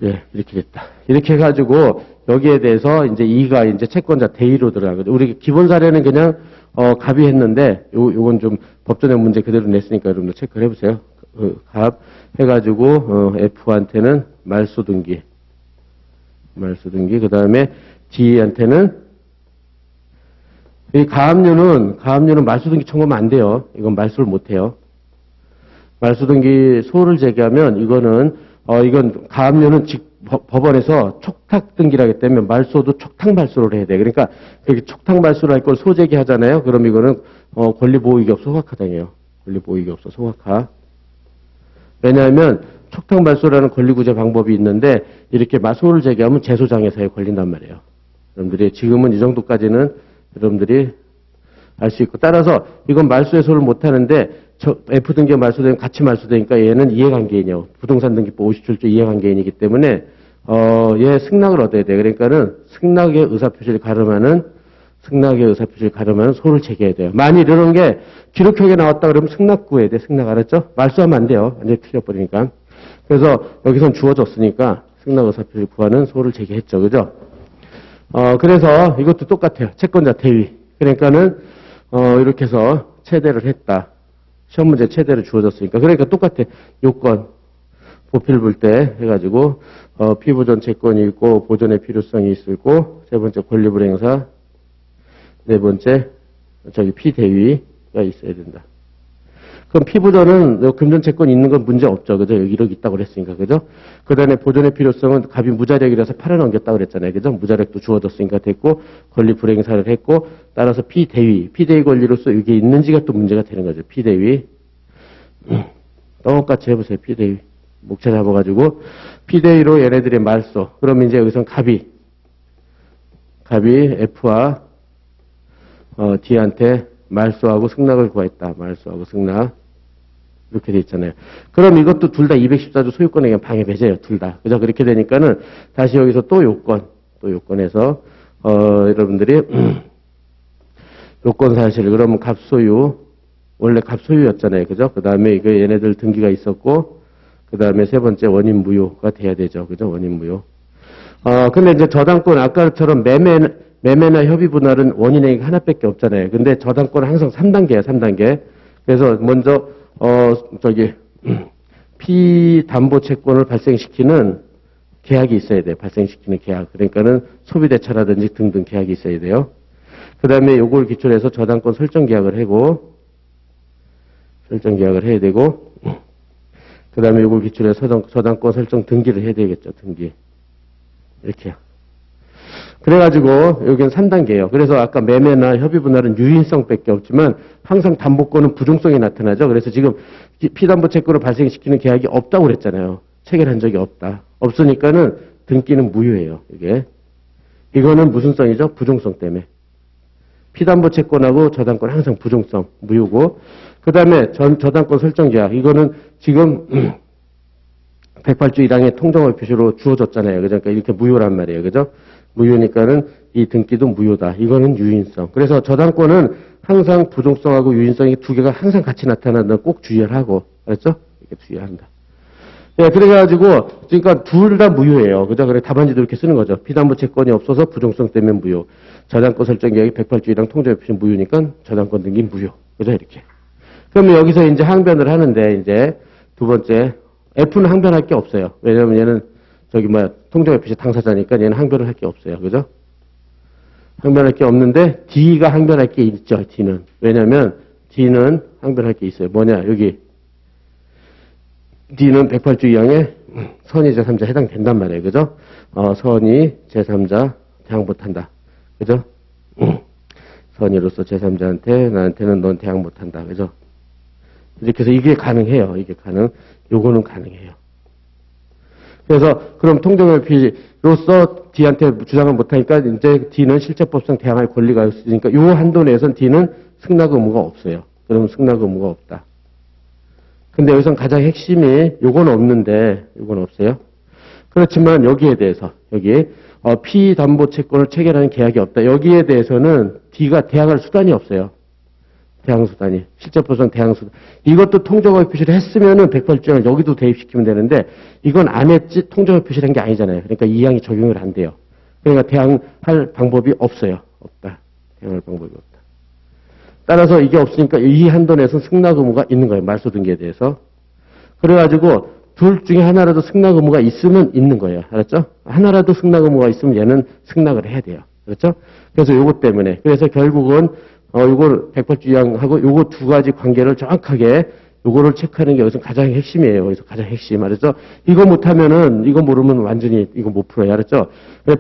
예, 이렇게 됐다. 이렇게 해가지고, 여기에 대해서 이제 2가 이제 채권자 대위로 들어가거든요. 우리 기본 사례는 그냥, 갑이 했는데, 요건 좀 법전의 문제 그대로 냈으니까 여러분들 체크를 해보세요. 갑 해가지고, F한테는 말소 등기, 그 다음에 D한테는, 이 가압류는 말소 등기 청구하면 안 돼요. 이건 말소를 못 해요. 말소 등기 소를 제기하면 이건 가압류는 법원에서 촉탁 등기를 하기 때문에 말소도 촉탁 말소를 해야 돼. 그러니까 그렇게 촉탁 말소를 할 걸 소제기 하잖아요. 그럼 이거는 권리보호이익없어 소각하당해요. 권리보호이익없어 소각하. 왜냐하면 촉탁 말소라는 권리구제 방법이 있는데 이렇게 소를 제기하면 재소장에서에 걸린단 말이에요. 여러분들이 지금은 이 정도까지는 여러분들이 알 수 있고, 따라서 이건 말소의 소를 못 하는데 F 등기가 말소되면 같이 말소되니까 얘는 이해관계인이요. 부동산 등기법 57조 이해관계인이기 때문에 얘 승낙을 얻어야 돼. 그러니까는 승낙의 의사표시를 가름하는 소를 제기해야 돼요. 만일 이런 게 기록형에 나왔다 그러면 승낙 구해야 돼. 승낙 알았죠? 말소하면 안 돼요. 완전히 틀려버리니까. 그래서 여기선 주어졌으니까 승낙 의사표시를 구하는 소를 제기했죠. 그죠? 그래서 이것도 똑같아요. 채권자 대위. 그러니까는 이렇게 해서 체대를 했다. 시험 문제 체대를 주어졌으니까. 그러니까 똑같아. 요건 보필 볼 때 해가지고 피보전 채권이 있고 보전의 필요성이 있고 세 번째 권리불행사, 네 번째 피대위가 있어야 된다. 그럼 피보전은 금전 채권이 있는 건 문제 없죠. 그죠? 여기 1억 있다고 그랬으니까. 그죠? 그 다음에 보전의 필요성은 갑이 무자력이라서 팔아넘겼다고 그랬잖아요. 그죠? 무자력도 주어졌으니까 됐고, 권리 불행사를 했고, 따라서 피대위 권리로서 이게 있는지가 또 문제가 되는 거죠. 피대위. 똑같이 해보세요. 피대위. 목차 잡아가지고, 피대위로 얘네들의 말소. 그럼 이제 여기선 갑이 F와 D한테 말소하고 승낙을 구했다. 말소하고 승낙. 이렇게 돼 있잖아요. 그럼 이것도 둘 다 214조 소유권에 의한 방해 배제예요. 둘 다. 그죠? 그렇게 되니까는 다시 여기서 또 요건에서 여러분들이 요건 사실 그러면 갑소유 원래 갑소유였잖아요. 그죠? 그다음에 이거 얘네들 등기가 있었고 그다음에 세 번째 원인 무효가 돼야 되죠. 그죠? 원인 무효. 근데 이제 저당권 아까처럼 매매나 협의 분할은 원인액이 하나밖에 없잖아요. 근데 저당권은 항상 3단계예요. 3단계. 그래서 먼저 피담보 채권을 발생시키는 계약이 있어야 돼요. 발생시키는 계약. 그러니까는 소비대차라든지 등등 계약이 있어야 돼요. 그 다음에 요걸 기초로 해서 저당권 설정 계약을 해야 되고, 그 다음에 요걸 기초로 해서 저당권 설정 등기를 해야 되겠죠. 등기. 이렇게요. 그래가지고 여기는 3단계예요. 그래서 아까 매매나 협의 분할은 유인성밖에 없지만 항상 담보권은 부종성이 나타나죠. 그래서 지금 피담보 채권을 발생시키는 계약이 없다고 그랬잖아요. 체결한 적이 없다. 없으니까는 등기는 무효예요. 이거는 무슨 성이죠? 부종성 때문에. 피담보 채권하고 저당권 항상 부종성 무효고 그 다음에 저당권 설정 계약 이거는 지금 108조 1항의 통정의 표시로 주어졌잖아요. 그러니까 이렇게 무효란 말이에요. 그죠? 무효니까는 이 등기도 무효다. 이거는 유인성. 그래서 저당권은 항상 부종성하고 유인성이 두 개가 항상 같이 나타난다. 꼭 주의를 하고. 알았죠? 이렇게 주의를 한다. 예, 그래가지고, 그러니까 둘 다 무효예요. 그죠? 그래 답안지도 이렇게 쓰는 거죠. 피담보 채권이 없어서 부종성 때문에 무효. 저당권 설정 계약이 108조 1항 통정의 표시 무효니까 저당권 등기 무효. 그죠? 이렇게. 그러면 여기서 이제 항변을 하는데, 이제 두 번째, F는 항변할 게 없어요. 왜냐면 얘는 통정의 표시 당사자니까 얘는 항변을 할 게 없어요. 그죠? 항변할 게 없는데 D가 항변할 게 있죠. D는. 왜냐면 D는 항변할 게 있어요. 뭐냐? 여기 D는 108조 2항에 선의 제3자 해당된단 말이에요. 그죠? 선의 제3자 대항 못한다. 그죠? 선의로서 제3자한테 나한테는 넌 대항 못한다. 그죠? 이렇게 해서 이게 가능해요. 요거는 가능해요. 그래서 그럼 통정의 피로서 D한테 주장을 못하니까 이제 D는 실제법상 대항할 권리가 있으니까 요 한도 내에서는 D는 승낙 의무가 없어요. 그러면 승낙 의무가 없다. 근데 여기서 가장 핵심이 요건 없는데 요건 없어요. 그렇지만 여기에 대해서 피담보 채권을 체결하는 계약이 없다. 여기에 대해서는 D가 대항할 수단이 없어요. 대항수단이. 실제법상 대항수단. 이것도 통정의 표시를 했으면은 108조를 여기도 대입시키면 되는데, 이건 안 했지, 통정의 표시를 한 게 아니잖아요. 그러니까 이 항이 적용을 안 돼요. 그러니까 대항할 방법이 없어요. 없다. 대항할 방법이 없다. 따라서 이게 없으니까 이 한도 내에서 승낙 의무가 있는 거예요. 말소 등기에 대해서. 그래가지고, 둘 중에 하나라도 승낙 의무가 있으면 있는 거예요. 알았죠? 하나라도 승낙 의무가 있으면 얘는 승낙을 해야 돼요. 그렇죠? 그래서 요것 때문에. 그래서 결국은 요걸 108조 2항하고 요거 두 가지 관계를 정확하게 요거를 체크하는 게 여기서 가장 핵심이에요. 여기서 가장 핵심. 알았죠? 이거 못하면은, 이거 모르면 완전히 이거 못 풀어요. 알았죠?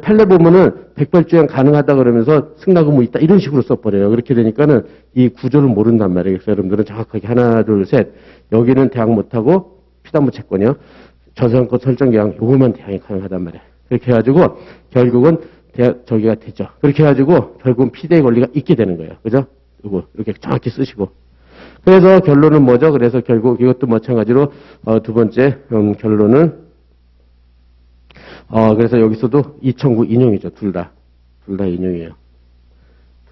판례 보면은 108조 2항 가능하다 그러면서 승낙 의무 있다. 이런 식으로 써버려요. 그렇게 되니까는 이 구조를 모른단 말이에요. 그래서 여러분들은 정확하게 하나, 둘, 셋. 여기는 대항 못하고 피담보 채권이요. 저당권 설정 계약 요거만 대항이 가능하단 말이에요. 그렇게 해가지고 결국은 저기가 되죠. 그렇게 해가지고 결국은 피대의 권리가 있게 되는 거예요. 그죠? 이거 이렇게 정확히 쓰시고. 그래서 결론은 뭐죠? 그래서 결국 이것도 마찬가지로 두 번째 결론은 그래서 여기서도 2009 인용이죠. 둘 다 인용이에요.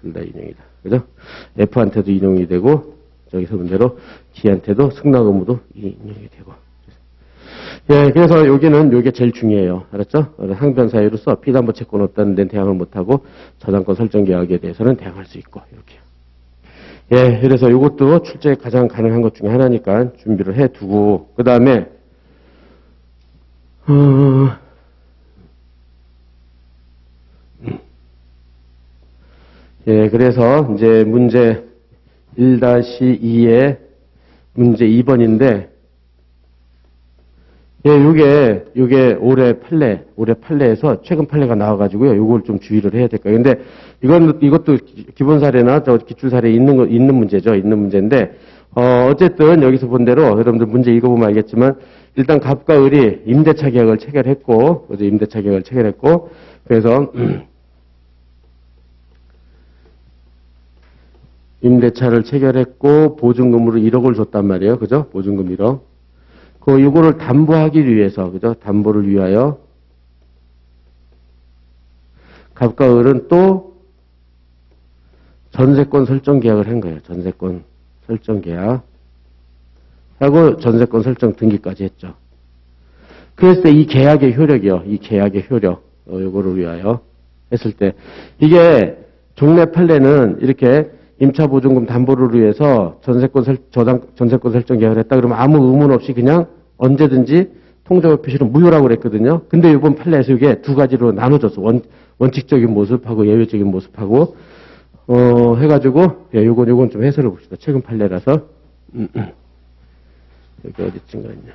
둘 다 인용이다. 그죠? F한테도 인용이 되고 저기서 문제로 D한테도 승낙 의무도 인용이 되고. 예, 그래서 여기는 요게 제일 중요해요. 알았죠? 항변 사유로서 피담보 채권 없다는 데는 대항을 못하고 저당권 설정 계약에 대해서는 대항할 수 있고 이렇게. 예, 그래서 요것도 출제에 가장 가능한 것 중에 하나니까 준비를 해 두고 그 다음에 예, 그래서 이제 문제 1-2의 문제 2번인데 예, 요게 올해 판례에서 최근 판례가 나와가지고요. 요걸 좀 주의를 해야 될 거예요. 근데 이것도 기본 사례나 기출 사례에 있는 문제죠. 있는 문제인데, 어쨌든 여기서 본 대로 여러분들 문제 읽어보면 알겠지만, 일단 갑과 을이 임대차 계약을 체결했고, 그래서, 임대차를 체결했고 보증금으로 1억을 줬단 말이에요. 그죠? 보증금 1억. 요거를 담보하기 위해서, 그죠? 담보를 위하여 갑과 을은 또 전세권 설정 계약을 한 거예요. 전세권 설정 계약. 하고 전세권 설정 등기까지 했죠. 그랬을 때 이 계약의 효력이요. 이 계약의 효력. 요거를 위하여 했을 때. 이게 종래 판례는 이렇게 임차보증금 담보를 위해서 전세권 설정 계약을 했다 그러면 아무 의문 없이 그냥 언제든지 통정의 표시로 무효라고 그랬거든요. 근데 이번 판례에서 이게 두 가지로 나눠졌어. 원칙적인 모습하고 예외적인 모습하고, 해가지고, 예, 요건 좀 해설을 봅시다. 최근 판례라서. 여기 어디쯤가 있냐.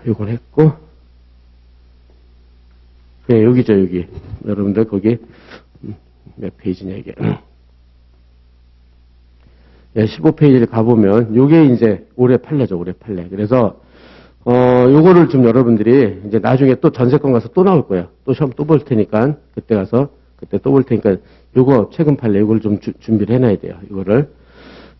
요건 했고, 예, 여기죠, 여기. 여러분들 거기, 몇 페이지냐, 이게. 예, 15페이지를 가보면, 요게 이제 올해 판례죠, 올해 판례. 그래서, 요거를 좀 여러분들이 이제 나중에 또 전세권 가서 또 나올 거예요. 또 시험 또 볼 테니까, 그때 또 볼 테니까, 요거 최근 판례, 요걸 좀 준비를 해놔야 돼요, 이거를.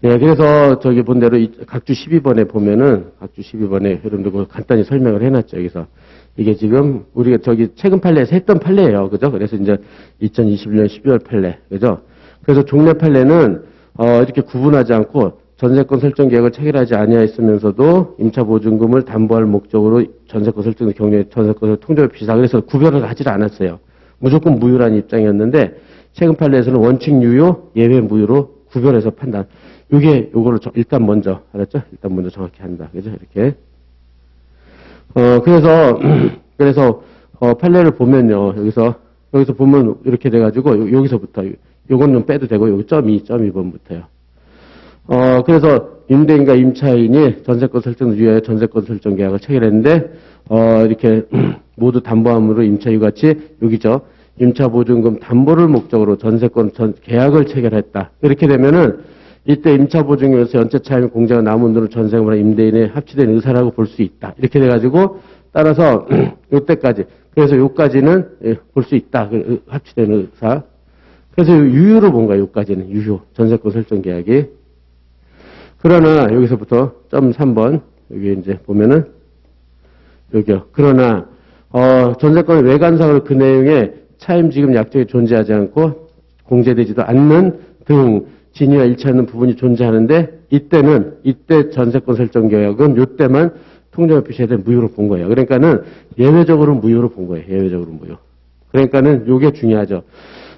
예, 그래서 저기 본 대로 각주 12번에 보면은, 각주 12번에 여러분들 그 간단히 설명을 해놨죠, 여기서. 이게 지금 우리가 저기 최근 판례에서 했던 판례예요. 그죠? 그래서 이제 2021년 12월 판례. 그죠? 그래서 종래 판례는 이렇게 구분하지 않고 전세권 설정 계약을 체결하지 아니하였으면서도 임차보증금을 담보할 목적으로 전세권 설정 경우에 전세권을 통정의 비사 그래서 구별을 하지 않았어요. 무조건 무효라는 입장이었는데 최근 판례에서는 원칙 유효, 예외 무효로 구별해서 판단. 요거를 일단 먼저 알았죠? 일단 먼저 정확히 한다. 그죠? 이렇게. 그래서 판례를 보면요. 여기서 보면 이렇게 돼가지고, 여기서부터, 요건 좀 빼도 되고, 여기 .2번부터요. 그래서 임대인과 임차인이 전세권 설정을 위하여 전세권 설정 계약을 체결했는데, 이렇게 모두 담보함으로 임차유 같이, 여기죠. 임차보증금 담보를 목적으로 전세권 계약을 체결했다. 이렇게 되면은, 이때 임차보증금에서 연체차임 공제가 남은 돈을 전세금이나 임대인에 합치된 의사라고 볼 수 있다. 이렇게 돼가지고 따라서 요때까지 그래서 요까지는 볼 수 있다. 합치된 의사. 그래서 유효로 본 거야. 요까지는 유효 전세권 설정 계약이. 그러나 여기서부터 .3번 여기 이제 보면은 여기요. 그러나 전세권의 외관상으로 그 내용에 차임지급 약정이 존재하지 않고 공제되지도 않는 등 진위와 일치하는 부분이 존재하는데 이때 전세권 설정 계약은 요때만 통정의 표시에 대한 무효로 본 거예요. 그러니까는 예외적으로 무효로 본 거예요. 예외적으로 무효. 그러니까는 요게 중요하죠.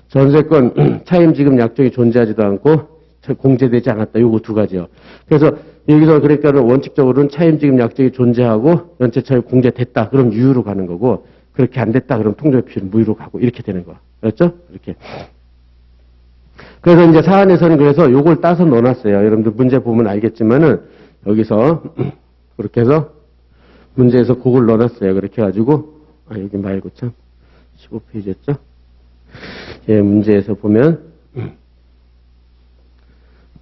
전세권 차임지급 약정이 존재하지도 않고 공제되지 않았다. 요거 두 가지요. 그래서 여기서 그러니까는 원칙적으로는 차임지급 약정이 존재하고 연체차임 공제됐다. 그럼 유효로 가는 거고 그렇게 안 됐다. 그럼 통정의 표시는 무효로 가고 이렇게 되는 거. 그렇죠? 이렇게. 그래서 이제 사안에서는 그래서 요걸 따서 넣어놨어요. 여러분들 문제 보면 알겠지만은 여기서 그렇게 해서 문제에서 그걸 넣어놨어요. 그렇게 해가지고 여기 말고 참 15페이지였죠? 예, 문제에서 보면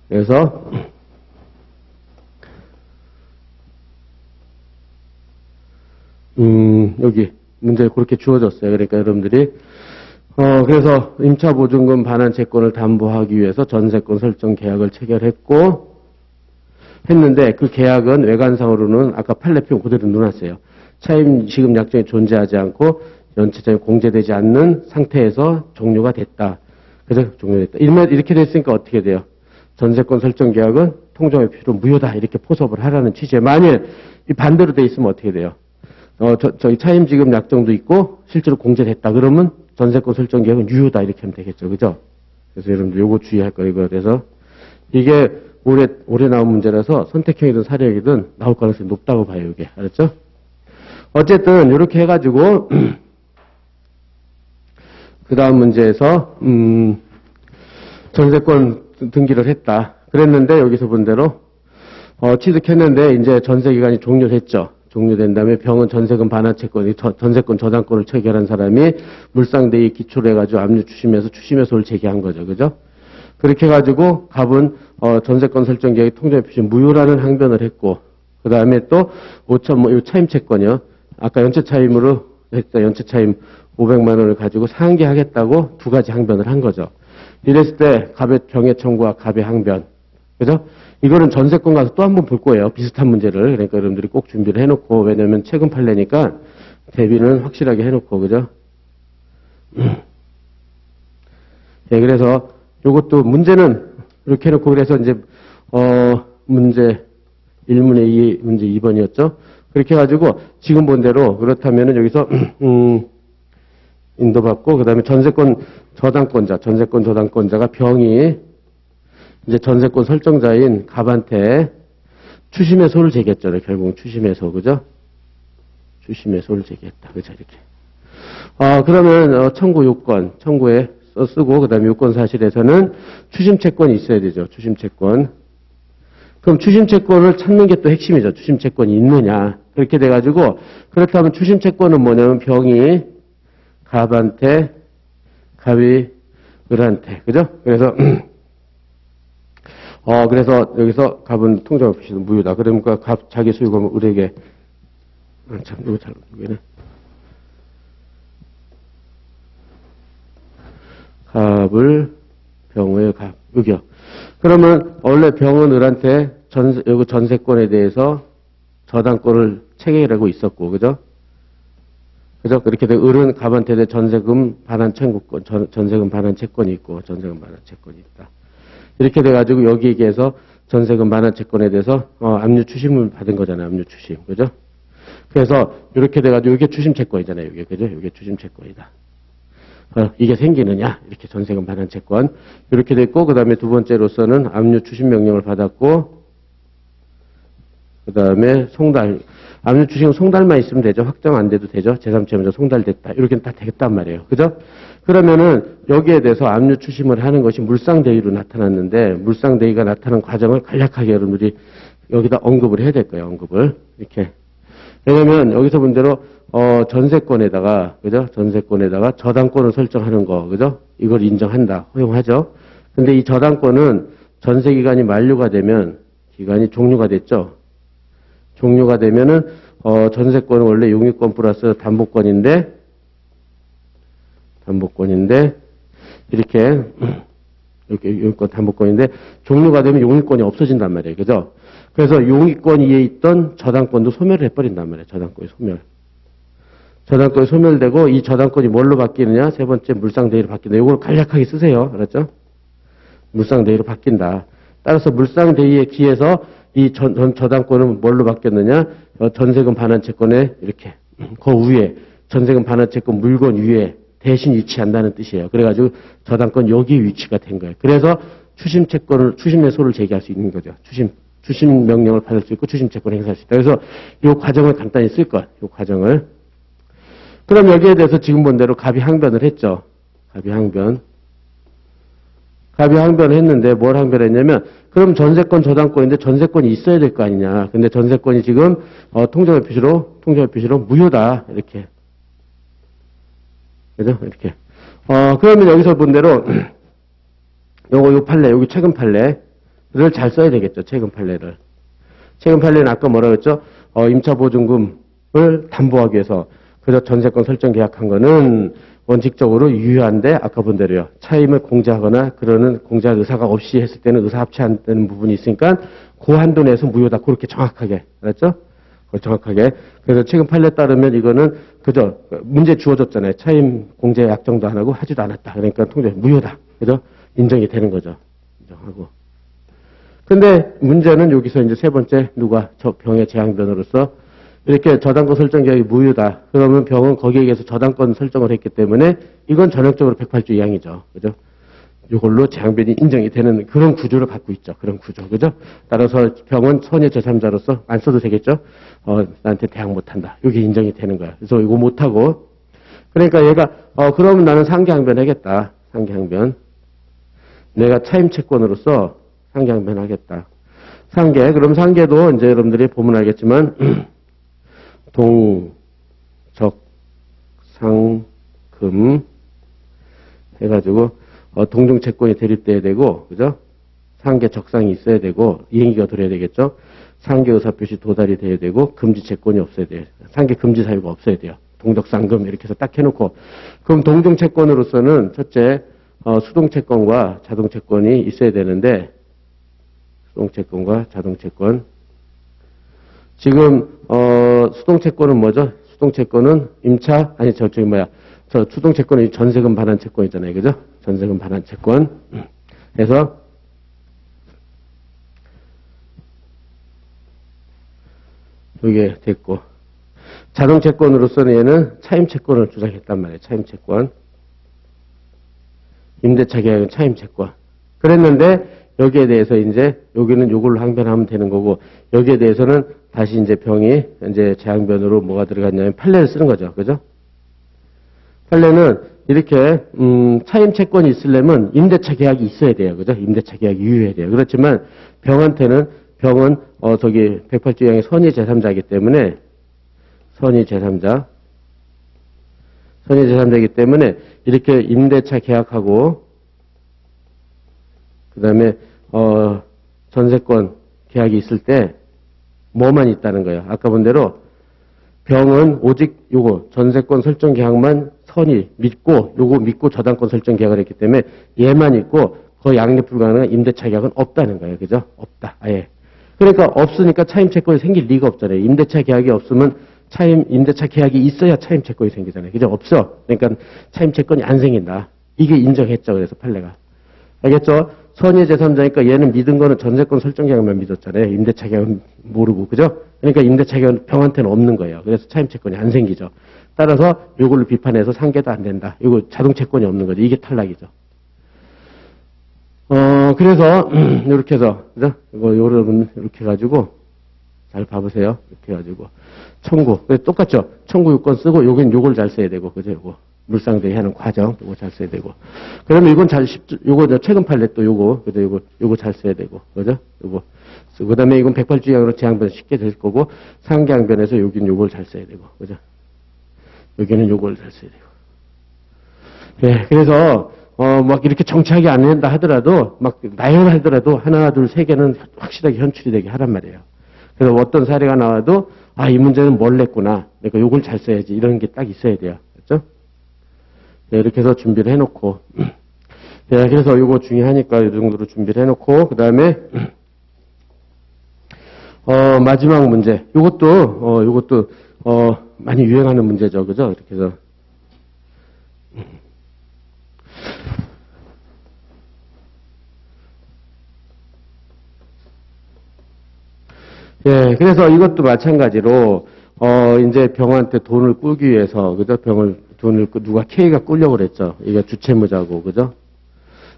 그래서 여기 문제 그렇게 주어졌어요. 그러니까 여러분들이 그래서 임차보증금 반환 채권을 담보하기 위해서 전세권 설정 계약을 체결했고 했는데 그 계약은 외관상으로는 아까 판례표 그대로 넣어놨어요. 차임지급 약정이 존재하지 않고 연체차임이 공제되지 않는 상태에서 종료가 됐다. 그래서 종료됐다. 이렇게 됐으니까 어떻게 돼요? 전세권 설정 계약은 통정의 필요 무효다. 이렇게 포섭을 하라는 취지에 만일 이 반대로 돼 있으면 어떻게 돼요? 저희 차임지급 약정도 있고 실제로 공제됐다. 그러면 전세권 설정 계약은 유효다. 이렇게 하면 되겠죠. 그죠? 그래서 여러분들 요거 주의할 거예요. 그래서 이게 올해 나온 문제라서 선택형이든 사례형이든 나올 가능성이 높다고 봐요. 이게. 알았죠? 어쨌든 이렇게 해가지고 그 다음 문제에서 전세권 등기를 했다. 그랬는데 여기서 본 대로 취득했는데 이제 전세 기간이 종료됐죠. 종료된 다음에 병은 전세금 반환채권, 전세권 저당권을 체결한 사람이 물상대의 기초로 해가지고 압류 추심해서를 제기한 거죠. 그죠? 그렇게 해가지고 갑은 전세권 설정 계약의 통정의 표시 무효라는 항변을 했고, 그 다음에 또 5천 이 차임채권이요. 아까 연체차임으로 했다. 연체차임 500만 원을 가지고 상기하겠다고 두 가지 항변을 한 거죠. 이랬을 때 갑의 병의 청구와 갑의 항변. 그죠? 이거는 전세권 가서 또 한 번 볼 거예요. 비슷한 문제를. 그러니까 여러분들이 꼭 준비를 해놓고, 왜냐면 최근 판례니까 대비는 확실하게 해놓고, 그죠? 네, 그래서 요것도 문제는 이렇게 해놓고, 그래서 이제, 문제 1문의 2, 문제 2번이었죠? 그렇게 해가지고 지금 본 대로 그렇다면은 여기서, 인도받고, 그 다음에 전세권 저당권자가 병이 이제 전세권 설정자인 갑한테 추심의 소를 제기했잖아요. 결국 추심의 소, 그죠? 추심의 소를 제기했다. 그죠? 이렇게. 그러면, 청구 요건, 청구에 쓰고, 그 다음에 요건 사실에서는 추심채권이 있어야 되죠. 추심채권. 그럼 추심채권을 찾는 게 또 핵심이죠. 추심채권이 있느냐. 그렇게 돼가지고, 그렇다면 추심채권은 뭐냐면 병이 갑한테, 갑이 을한테. 그죠? 그래서, 그래서 여기서 갑은 통장을 표시는 무효다. 그러니까 갑 자기 소유금을 을에게, 참, 이거 잘, 이거네. 갑을 병의 갑, 여기요. 그러면 원래 병은 을한테 여기 전세권에 대해서 저당권을 체결하고 있었고, 그죠? 그죠? 그렇게 돼 을은 갑한테 전세금 반환 청구권, 전세금 반환 채권이 있고, 전세금 반환 채권이 있다. 이렇게 돼가지고 여기에서 전세금 반환 채권에 대해서 압류 추심을 받은 거잖아요. 압류 추심, 그죠? 그래서 이렇게 돼가지고 이게 추심 채권이잖아요. 이게 그죠? 이게 추심 채권이다. 이게 생기느냐? 이렇게 전세금 반환 채권 이렇게 됐고, 그 다음에 두 번째로서는 압류 추심 명령을 받았고, 그 다음에 송달. 압류 추심은 송달만 있으면 되죠. 확정 안 돼도 되죠. 제3채무자 송달됐다. 이렇게는 다 되겠단 말이에요. 그죠? 그러면은 여기에 대해서 압류 추심을 하는 것이 물상대위로 나타났는데, 물상대위가 나타난 과정을 간략하게 여러분들이 여기다 언급을 해야 될 거예요. 언급을. 이렇게. 왜냐면 여기서 본 대로 전세권에다가, 그죠? 전세권에다가 저당권을 설정하는 거, 그죠? 이걸 인정한다. 허용하죠? 근데 이 저당권은 전세기간이 만료가 되면, 기간이 종료가 됐죠? 종료가 되면은, 전세권은 원래 용익권 플러스 담보권인데, 이렇게 용익권 담보권인데, 종료가 되면 용익권이 없어진단 말이에요. 그죠? 그래서 용익권 위에 있던 저당권도 소멸을 해버린단 말이에요. 저당권이 소멸. 저당권이 소멸되고, 이 저당권이 뭘로 바뀌느냐? 세 번째 물상대위로 바뀐다. 이걸 간략하게 쓰세요. 알았죠? 물상대위로 바뀐다. 따라서 물상대위에 기해서 이 저당권은 뭘로 바뀌었느냐? 전세금 반환 채권에 이렇게, 그 위에, 전세금 반환 채권 물건 위에 대신 위치한다는 뜻이에요. 그래가지고 저당권 여기 위치가 된 거예요. 그래서 추심의 소를 제기할 수 있는 거죠. 추심 명령을 받을 수 있고 추심채권을 행사할 수 있다. 그래서 이 과정을 간단히 쓸 것, 이 과정을. 그럼 여기에 대해서 지금 본 대로 갑이 항변을 했죠. 갑이 항변을 했는데 뭘 항변했냐면, 그럼 전세권 저당권인데 전세권이 있어야 될 거 아니냐. 근데 전세권이 지금 통정의 표시로 무효다. 이렇게. 그죠? 이렇게. 그러면 여기서 본 대로 요 판례, 여기 최근 판례를 잘 써야 되겠죠. 최근 판례를. 최근 판례는 아까 뭐라고 했죠? 임차 보증금을 담보하기 위해서 그래서 전세권 설정 계약한 거는 원칙적으로 유효한데, 아까 본 대로요. 차임을 공제하거나 그러는 공제할 의사가 없이 했을 때는 의사 합치 안 되는 부분이 있으니까 그 한도 내에서 무효다. 그렇게 정확하게. 알았죠? 정확하게. 그래서 최근 판례에 따르면 이거는 그저 문제 주어졌잖아요. 차임 공제 약정도 안 하고 하지도 않았다. 그러니까 통제 무효다. 그죠? 인정이 되는 거죠. 인정하고. 근데 문제는 여기서 이제 세 번째 누가 저 병의 재항변으로서 이렇게 저당권 설정 계약이 무효다. 그러면 병은 거기에 의해서 저당권 설정을 했기 때문에 이건 전형적으로 108조 2항이죠. 그죠? 이걸로 재항변이 인정이 되는 그런 구조를 갖고 있죠. 그런 구조. 그죠? 따라서 병은 선의 제3자로서 안 써도 되겠죠? 나한테 대항 못한다. 이게 인정이 되는 거야. 그래서 이거 못하고. 그러니까 얘가, 그러면 나는 상계항변 하겠다. 상계항변. 내가 차임채권으로서 상계항변 하겠다. 상계. 그럼 상계도 이제 여러분들이 보면 알겠지만, 동적상금 해가지고 동종채권이 대립돼야 되고, 그죠? 상계 적상이 있어야 되고 이행기가 들어야 되겠죠. 상계 의사표시 도달이 돼야 되고 금지채권이 없어야 돼요. 상계 금지 사유가 없어야 돼요. 동적상금 이렇게 해서 딱 해놓고, 그럼 동종채권으로서는 첫째 수동채권과 자동채권이 있어야 되는데, 수동채권과 자동채권. 지금, 수동채권은 뭐죠? 수동채권은 수동채권은 전세금 반환 채권이잖아요. 그죠? 전세금 반환 채권. 그래서, 이게 됐고. 자동채권으로서는 얘는 차임채권을 주장했단 말이에요. 차임채권. 임대차 계약은 차임채권. 그랬는데, 여기에 대해서 이제, 여기는 요걸로 항변하면 되는 거고, 여기에 대해서는 다시 이제 병이, 이제 재항변으로 뭐가 들어갔냐면 판례를 쓰는 거죠. 그죠? 판례는 이렇게, 차임채권이 있으려면 임대차 계약이 있어야 돼요. 그죠? 임대차 계약이 유효해야 돼요. 그렇지만, 병은, 108조양의 선의 제3자이기 때문에, 선의 제3자이기 때문에, 이렇게 임대차 계약하고, 그 다음에, 전세권 계약이 있을 때, 뭐만 있다는 거예요. 아까 본 대로, 병은 오직 요거, 전세권 설정 계약만 선의 믿고, 요거 믿고 저당권 설정 계약을 했기 때문에, 얘만 있고, 거의 양립 불가능한 임대차 계약은 없다는 거예요. 그죠? 없다. 아예. 그러니까 없으니까 차임채권이 생길 리가 없잖아요. 임대차 계약이 없으면 임대차 계약이 있어야 차임채권이 생기잖아요. 그죠? 없어. 그러니까 차임채권이 안 생긴다. 이게 인정했죠. 그래서 판례가. 알겠죠? 선의 제3자니까 얘는 믿은 거는 전세권 설정 계약만 믿었잖아요. 임대차 계약은 모르고. 그죠? 그러니까 임대차 계약은 병한테는 없는 거예요. 그래서 차임채권이 안 생기죠. 따라서 요걸로 비판해서 상계도 안 된다. 이거 자동채권이 없는 거죠. 이게 탈락이죠. 그래서, 이렇게 해서, 그죠? 여러분, 이렇게 해가지고, 잘 봐보세요. 이렇게 해가지고, 청구. 똑같죠? 청구 요건 쓰고, 요걸 잘 써야 되고, 그죠? 요거. 물상대위 하는 과정, 요거 잘 써야 되고. 그러면 이건 요거, 최근 판례 또 요거, 그죠? 요거 잘 써야 되고, 그죠? 요거. 그 다음에 이건 108주양으로 재항변 쉽게 될 거고, 상계항변에서 여긴 요걸 잘 써야 되고, 그죠? 여기는 요걸 잘 써야 되고. 예, 그래서, 막 이렇게 정치하게 안 된다 하더라도, 막 나열하더라도 하나, 둘, 세 개는 확실하게 현출이 되게 하란 말이에요. 그래서 어떤 사례가 나와도, 이 문제는 뭘 냈구나. 그러니까 요걸 잘 써야지. 이런 게 딱 있어야 돼요. 그렇죠? 네, 이렇게 해서 준비를 해놓고. 네, 그래서 요거 중요하니까 이 정도로 준비를 해놓고, 그 다음에, 마지막 문제. 요것도, 많이 유행하는 문제죠. 그죠? 이렇게 해서. 예, 그래서 이것도 마찬가지로, 이제 병한테 돈을 꾸기 위해서, 그죠? 누가 K가 꾸려고 그랬죠. 이게 주채무자고, 그죠?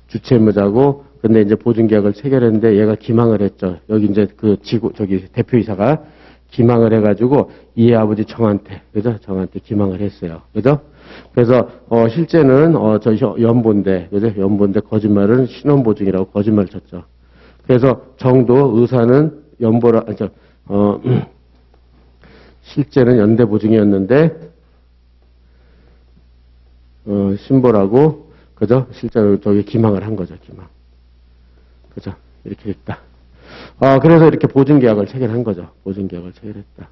주채무자고, 근데 이제 보증계약을 체결했는데 얘가 기망을 했죠. 여기 이제 대표이사가 기망을 해가지고, 이 아버지 정한테, 그죠? 정한테 기망을 했어요. 그죠? 그래서, 실제는, 연본데, 그죠? 연본데 거짓말은 신원보증이라고 거짓말을 쳤죠. 그래서 정도, 의사는 실제는 연대보증이었는데, 신보라고, 그죠? 실제로 기망을 한 거죠, 기망. 그죠? 이렇게 됐다. 그래서 이렇게 보증계약을 체결한 거죠. 보증계약을 체결했다.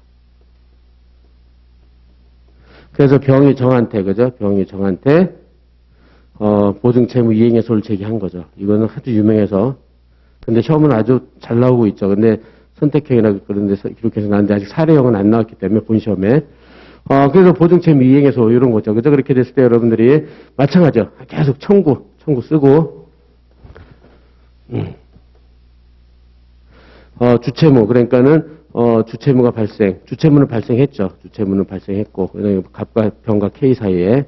그래서 병이 정한테, 그죠? 병이 정한테, 보증채무 이행해소를 제기한 거죠. 이거는 아주 유명해서. 근데 시험은 아주 잘 나오고 있죠. 근데 선택형이나 그런 데서 기록해서 나왔는데 아직 사례형은 안 나왔기 때문에 본시험에. 그래서 보증채무 이행해소 이런 거죠. 그죠? 그렇게 됐을 때 여러분들이 마찬가지죠. 계속 청구 쓰고, 주채무, 그러니까는, 주채무는 발생했죠. 주채무는 발생했고, 갑과 병과 K 사이에.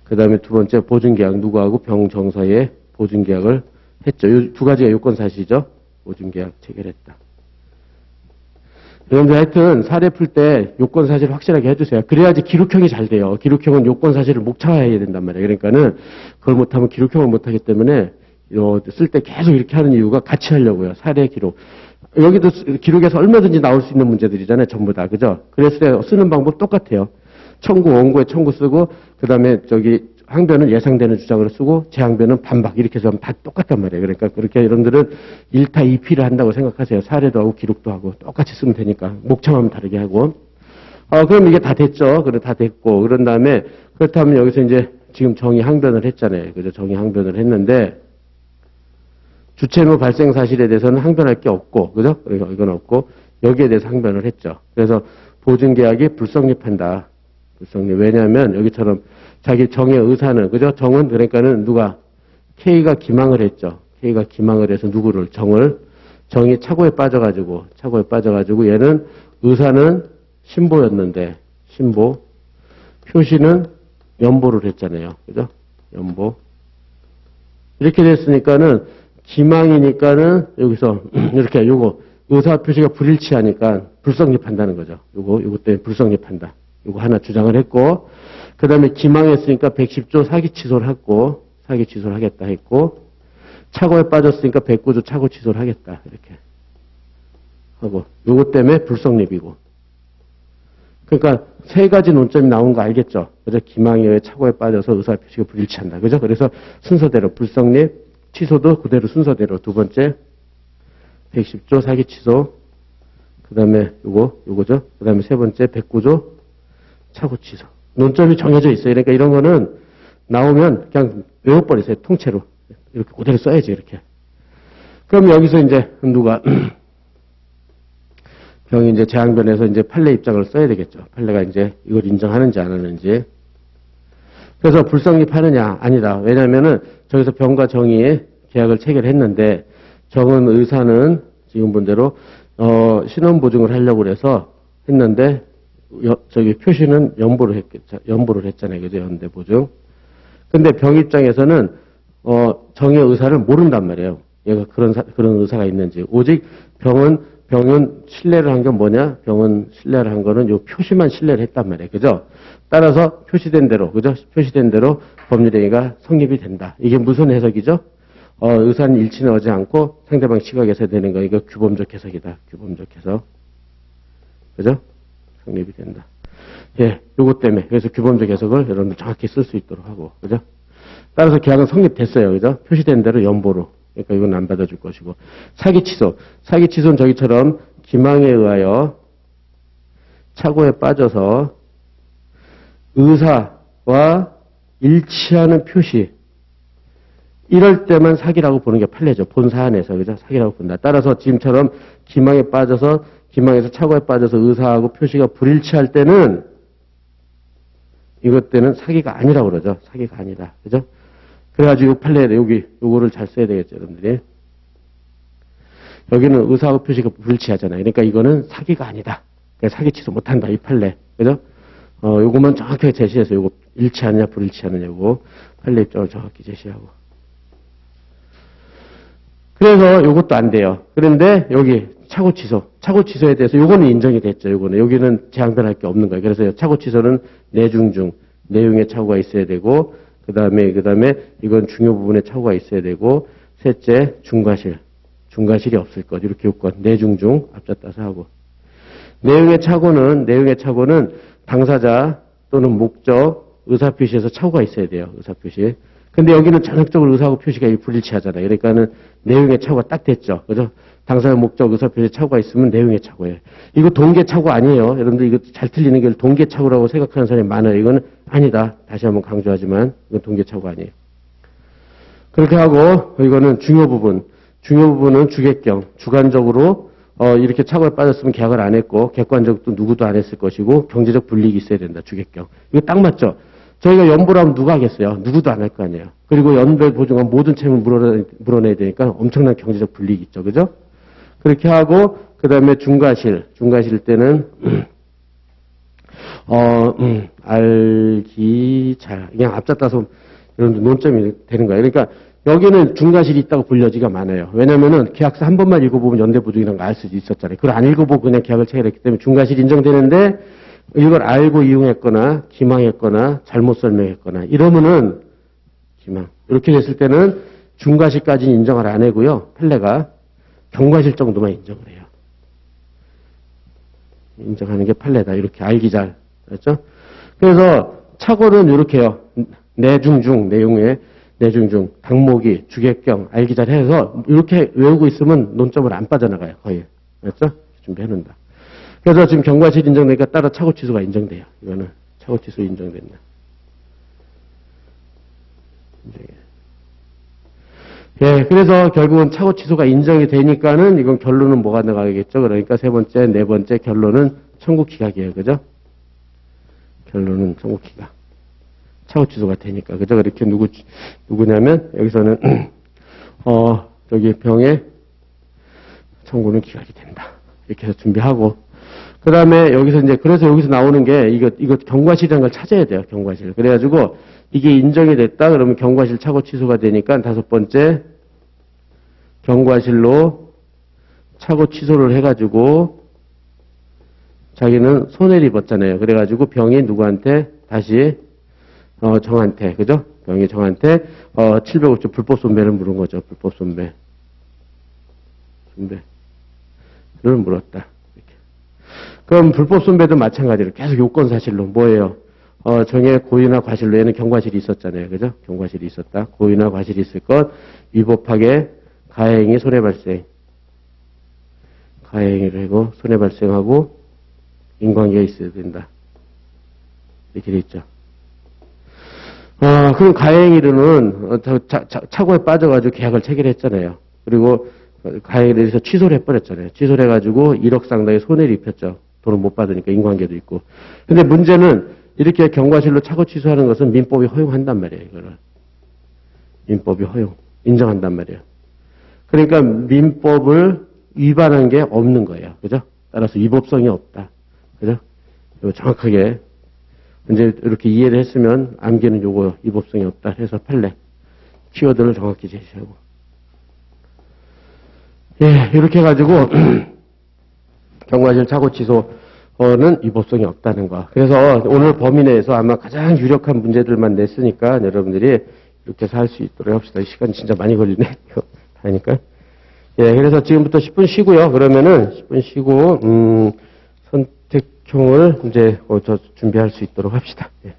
그 다음에 두 번째, 보증계약, 누구하고 병정 사이에 보증계약을 했죠. 이 두 가지가 요건사실이죠. 보증계약 체결했다. 여러분들 하여튼 사례 풀 때 요건사실 확실하게 해주세요. 그래야지 기록형이 잘 돼요. 기록형은 요건사실을 목차해야 된단 말이에요. 그러니까는 그걸 못하면 기록형을 못하기 때문에 쓸 때 계속 이렇게 하는 이유가 같이 하려고요. 사례 기록. 여기도 기록에서 얼마든지 나올 수 있는 문제들이잖아요. 전부 다. 그죠? 그랬을 때 쓰는 방법 똑같아요. 청구, 원고에 청구 쓰고, 그 다음에 항변은 예상되는 주장으로 쓰고, 재항변은 반박. 이렇게 해서 하면 다 똑같단 말이에요. 그러니까 그렇게 여러분들은 1타 2피를 한다고 생각하세요. 사례도 하고 기록도 하고 똑같이 쓰면 되니까. 목차만 다르게 하고. 그럼 이게 다 됐죠. 그래, 다 됐고. 그런 다음에, 그렇다면 여기서 이제 지금 정의 항변을 했잖아요. 그죠? 정의 항변을 했는데, 주체의무 발생 사실에 대해서는 항변할 게 없고, 그죠? 그러니까 이건 없고, 여기에 대해서 항변을 했죠. 그래서 보증계약이 불성립한다. 불성립. 왜냐하면 여기처럼 자기 정의 의사는, 그죠? 정은 그러니까는 누가? K가 기망을 했죠. K가 기망을 해서 누구를? 정이 착오에 빠져가지고 얘는 의사는 신보였는데, 신보. 표시는 연보를 했잖아요. 그죠? 연보. 이렇게 됐으니까는, 기망이니까는, 여기서, 이렇게, 요거, 의사 표시가 불일치하니까 불성립한다는 거죠. 요거 때문에 불성립한다. 요거 하나 주장을 했고, 그 다음에 기망했으니까 110조 사기 취소를 했고, 사기 취소를 하겠다 했고, 착오에 빠졌으니까 109조 착오 취소를 하겠다. 이렇게 하고, 요거 때문에 불성립이고. 그러니까 세 가지 논점이 나온 거 알겠죠? 그죠? 기망에 의해 착오에 빠져서 의사 표시가 불일치한다. 그죠? 그래서 순서대로 불성립, 취소도 그대로 순서대로. 두 번째, 110조 사기 취소. 그 다음에 요거죠? 그 다음에 세 번째, 109조 착오 취소. 논점이 정해져 있어요. 그러니까 이런 거는 나오면 그냥 외워버리세요. 통째로. 이렇게 그대로 써야지, 이렇게. 그럼 여기서 이제 누가, 병이 이제 재항변에서 이제 판례 입장을 써야 되겠죠. 판례가 이제 이걸 인정하는지 안 하는지. 그래서 불성립하느냐? 아니다. 왜냐면은 저기서 병과 정이 계약을 체결했는데 정은 의사는 지금 본대로 신원보증을 하려고 그래서 했는데 저기 표시는 연보를 했잖아요. 그죠? 연대보증. 근데 병 입장에서는 정의 의사를 모른단 말이에요. 얘가 그런 의사가 있는지. 오직 병은 신뢰를 한 건 뭐냐? 병은 신뢰를 한 거는 요 표시만 신뢰를 했단 말이에요. 그죠? 따라서 표시된 대로, 그죠? 표시된 대로 법률행위가 성립이 된다. 이게 무슨 해석이죠? 의사는 일치는 하지 않고 상대방 시각에서 되는 거, 이거 규범적 해석이다. 규범적 해석. 그죠? 성립이 된다. 예, 요것 때문에. 그래서 규범적 해석을 여러분들 정확히 쓸 수 있도록 하고, 그죠? 따라서 계약은 성립됐어요. 그죠? 표시된 대로 연보로. 그러니까 이건 안 받아줄 것이고. 사기 취소. 사기 취소는 저기처럼 기망에 의하여 착오에 빠져서 의사와 일치하는 표시. 이럴 때만 사기라고 보는 게 판례죠. 본 사안에서. 그죠? 사기라고 본다. 따라서 지금처럼 기망에 빠져서, 기망에서 착오에 빠져서 의사하고 표시가 불일치할 때는 이것 때는 사기가 아니라고 그러죠. 사기가 아니다. 그죠? 그래가지고 판례에 요거를 잘 써야 되겠죠, 여러분들이. 여기는 의사하고 표시가 불일치하잖아요. 그러니까 이거는 사기가 아니다. 그러니까 사기 취소 못한다, 이 판례. 그죠? 요거만 정확하게 제시해서 요거 일치하느냐, 불일치하느냐, 요거 판례 입장을 정확히 제시하고. 그래서 요것도 안 돼요. 그런데 여기 착오 취소에 대해서 요거는 인정이 됐죠. 요거는 여기는 재항변할 게 없는 거예요. 그래서 착오 취소는 내중 중 내용에 착오가 있어야 되고, 그다음에 이건 중요 부분에 착오가 있어야 되고, 셋째 중과실이 없을 것. 이렇게 요건 내중 중 앞자 따서 하고. 내용의 착오는 당사자 또는 목적 의사표시에서 착오가 있어야 돼요. 의사표시. 근데 여기는 전형적으로 의사하고 표시가 불일치하잖아요. 그러니까는 내용의 착오가 딱 됐죠. 그죠? 당사자 목적 의사표시에 착오가 있으면 내용의 착오예요. 이거 동계 착오 아니에요. 여러분들 이거 잘 틀리는 게 동계 착오라고 생각하는 사람이 많아요. 이거는 아니다. 다시 한번 강조하지만 이건 동계 착오 아니에요. 그렇게 하고 이거는 중요 부분은 주객경. 주관적으로 이렇게 착오에 빠졌으면 계약을 안 했고 객관적으로 또 누구도 안 했을 것이고 경제적 불이익이 있어야 된다. 주객경. 이거 딱 맞죠? 저희가 연보를 하면 누가 하겠어요? 누구도 안 할 거 아니에요. 그리고 연별 보증한 모든 채무를 물어내야 되니까 엄청난 경제적 불이익이 있죠. 그죠? 그렇게 하고 그 다음에 중과실 때는 알기 잘 그냥 앞자 따서 이런 논점이 되는 거예요. 그러니까 여기는 중과실이 있다고 볼 여지가 많아요. 왜냐면은 계약서 한 번만 읽어보면 연대보증이라는 거 알 수 있었잖아요. 그걸 안 읽어보고 그냥 계약을 체결했기 때문에 중과실이 인정되는데 이걸 알고 이용했거나 기망했거나 잘못 설명했거나 이러면은 기망. 이렇게 됐을 때는 중과실까지는 인정을 안 하고요. 판례가 경과실 정도만 인정을 해요. 인정하는 게 판례다. 이렇게 알기 잘. 그렇죠? 그래서 착오는 이렇게요. 내중 당모기, 주객경, 알기 잘 해서 이렇게 외우고 있으면 논점을 안 빠져나가요. 거의. 그렇죠? 준비해 놓는다. 그래서 지금 경과실 인정되니까 따라 착오 취소가 인정돼요. 이거는 착오 취소 인정된다. 예, 그래서 결국은 착오 취소가 인정이 되니까는 이건 결론은 뭐가 나가겠죠? 그러니까 세 번째, 네 번째 결론은 청구 기각이에요. 그죠? 결론은 청구 기각. 착오 취소가 되니까. 그죠? 이렇게 누구냐면 여기서는 저기 병의 청구는 기각이 된다. 이렇게 해서 준비하고. 그 다음에 여기서 이제, 그래서 여기서 나오는 게, 이거 경과실이라는 걸 찾아야 돼요, 경과실. 그래가지고, 이게 인정이 됐다, 그러면 경과실 착오 취소가 되니까, 다섯 번째, 경과실로 착오 취소를 해가지고, 자기는 손해를 입었잖아요. 그래가지고, 병이 누구한테, 다시, 정한테, 그죠? 병이 정한테, 705조 불법 손배를 물은 거죠, 불법 손배. 손배를 물었다. 그럼 불법 손배도 마찬가지로 계속 요건 사실로 뭐예요? 정의 고의나 과실로 얘는 경과실이 있었잖아요. 그죠? 경과실이 있었다. 고의나 과실이 있을 것, 위법하게 가해행위 손해 발생. 가해행위를 하고 손해 발생하고 인관계가 있어야 된다. 이렇게 돼 있죠. 그럼 가해행위로는 착오에 빠져가지고 계약을 체결했잖아요. 그리고 가해에 대해서 취소를 해버렸잖아요. 취소를 해가지고 1억 상당의 손해를 입혔죠. 돈을 못 받으니까 인관계도 있고. 근데 문제는 이렇게 경과실로 착오 취소하는 것은 민법이 허용한단 말이에요. 이거를. 민법이 허용. 인정한단 말이에요. 그러니까 민법을 위반한 게 없는 거예요. 그죠? 따라서 위법성이 없다. 그죠? 이거 정확하게 이제 이렇게 이해를 했으면 암기는 요거 위법성이 없다 해서 판례. 키워드를 정확히 제시하고. 예, 이렇게 해가지고, 경과실 착오 취소는 위법성이 없다는 거. 그래서 오늘 범위 내에서 아마 가장 유력한 문제들만 냈으니까 여러분들이 이렇게 해서 할 수 있도록 합시다. 시간 진짜 많이 걸리네. 이거 다 하니까. 예, 그래서 지금부터 10분 쉬고요. 그러면은 10분 쉬고, 선택형을 이제 준비할 수 있도록 합시다. 예.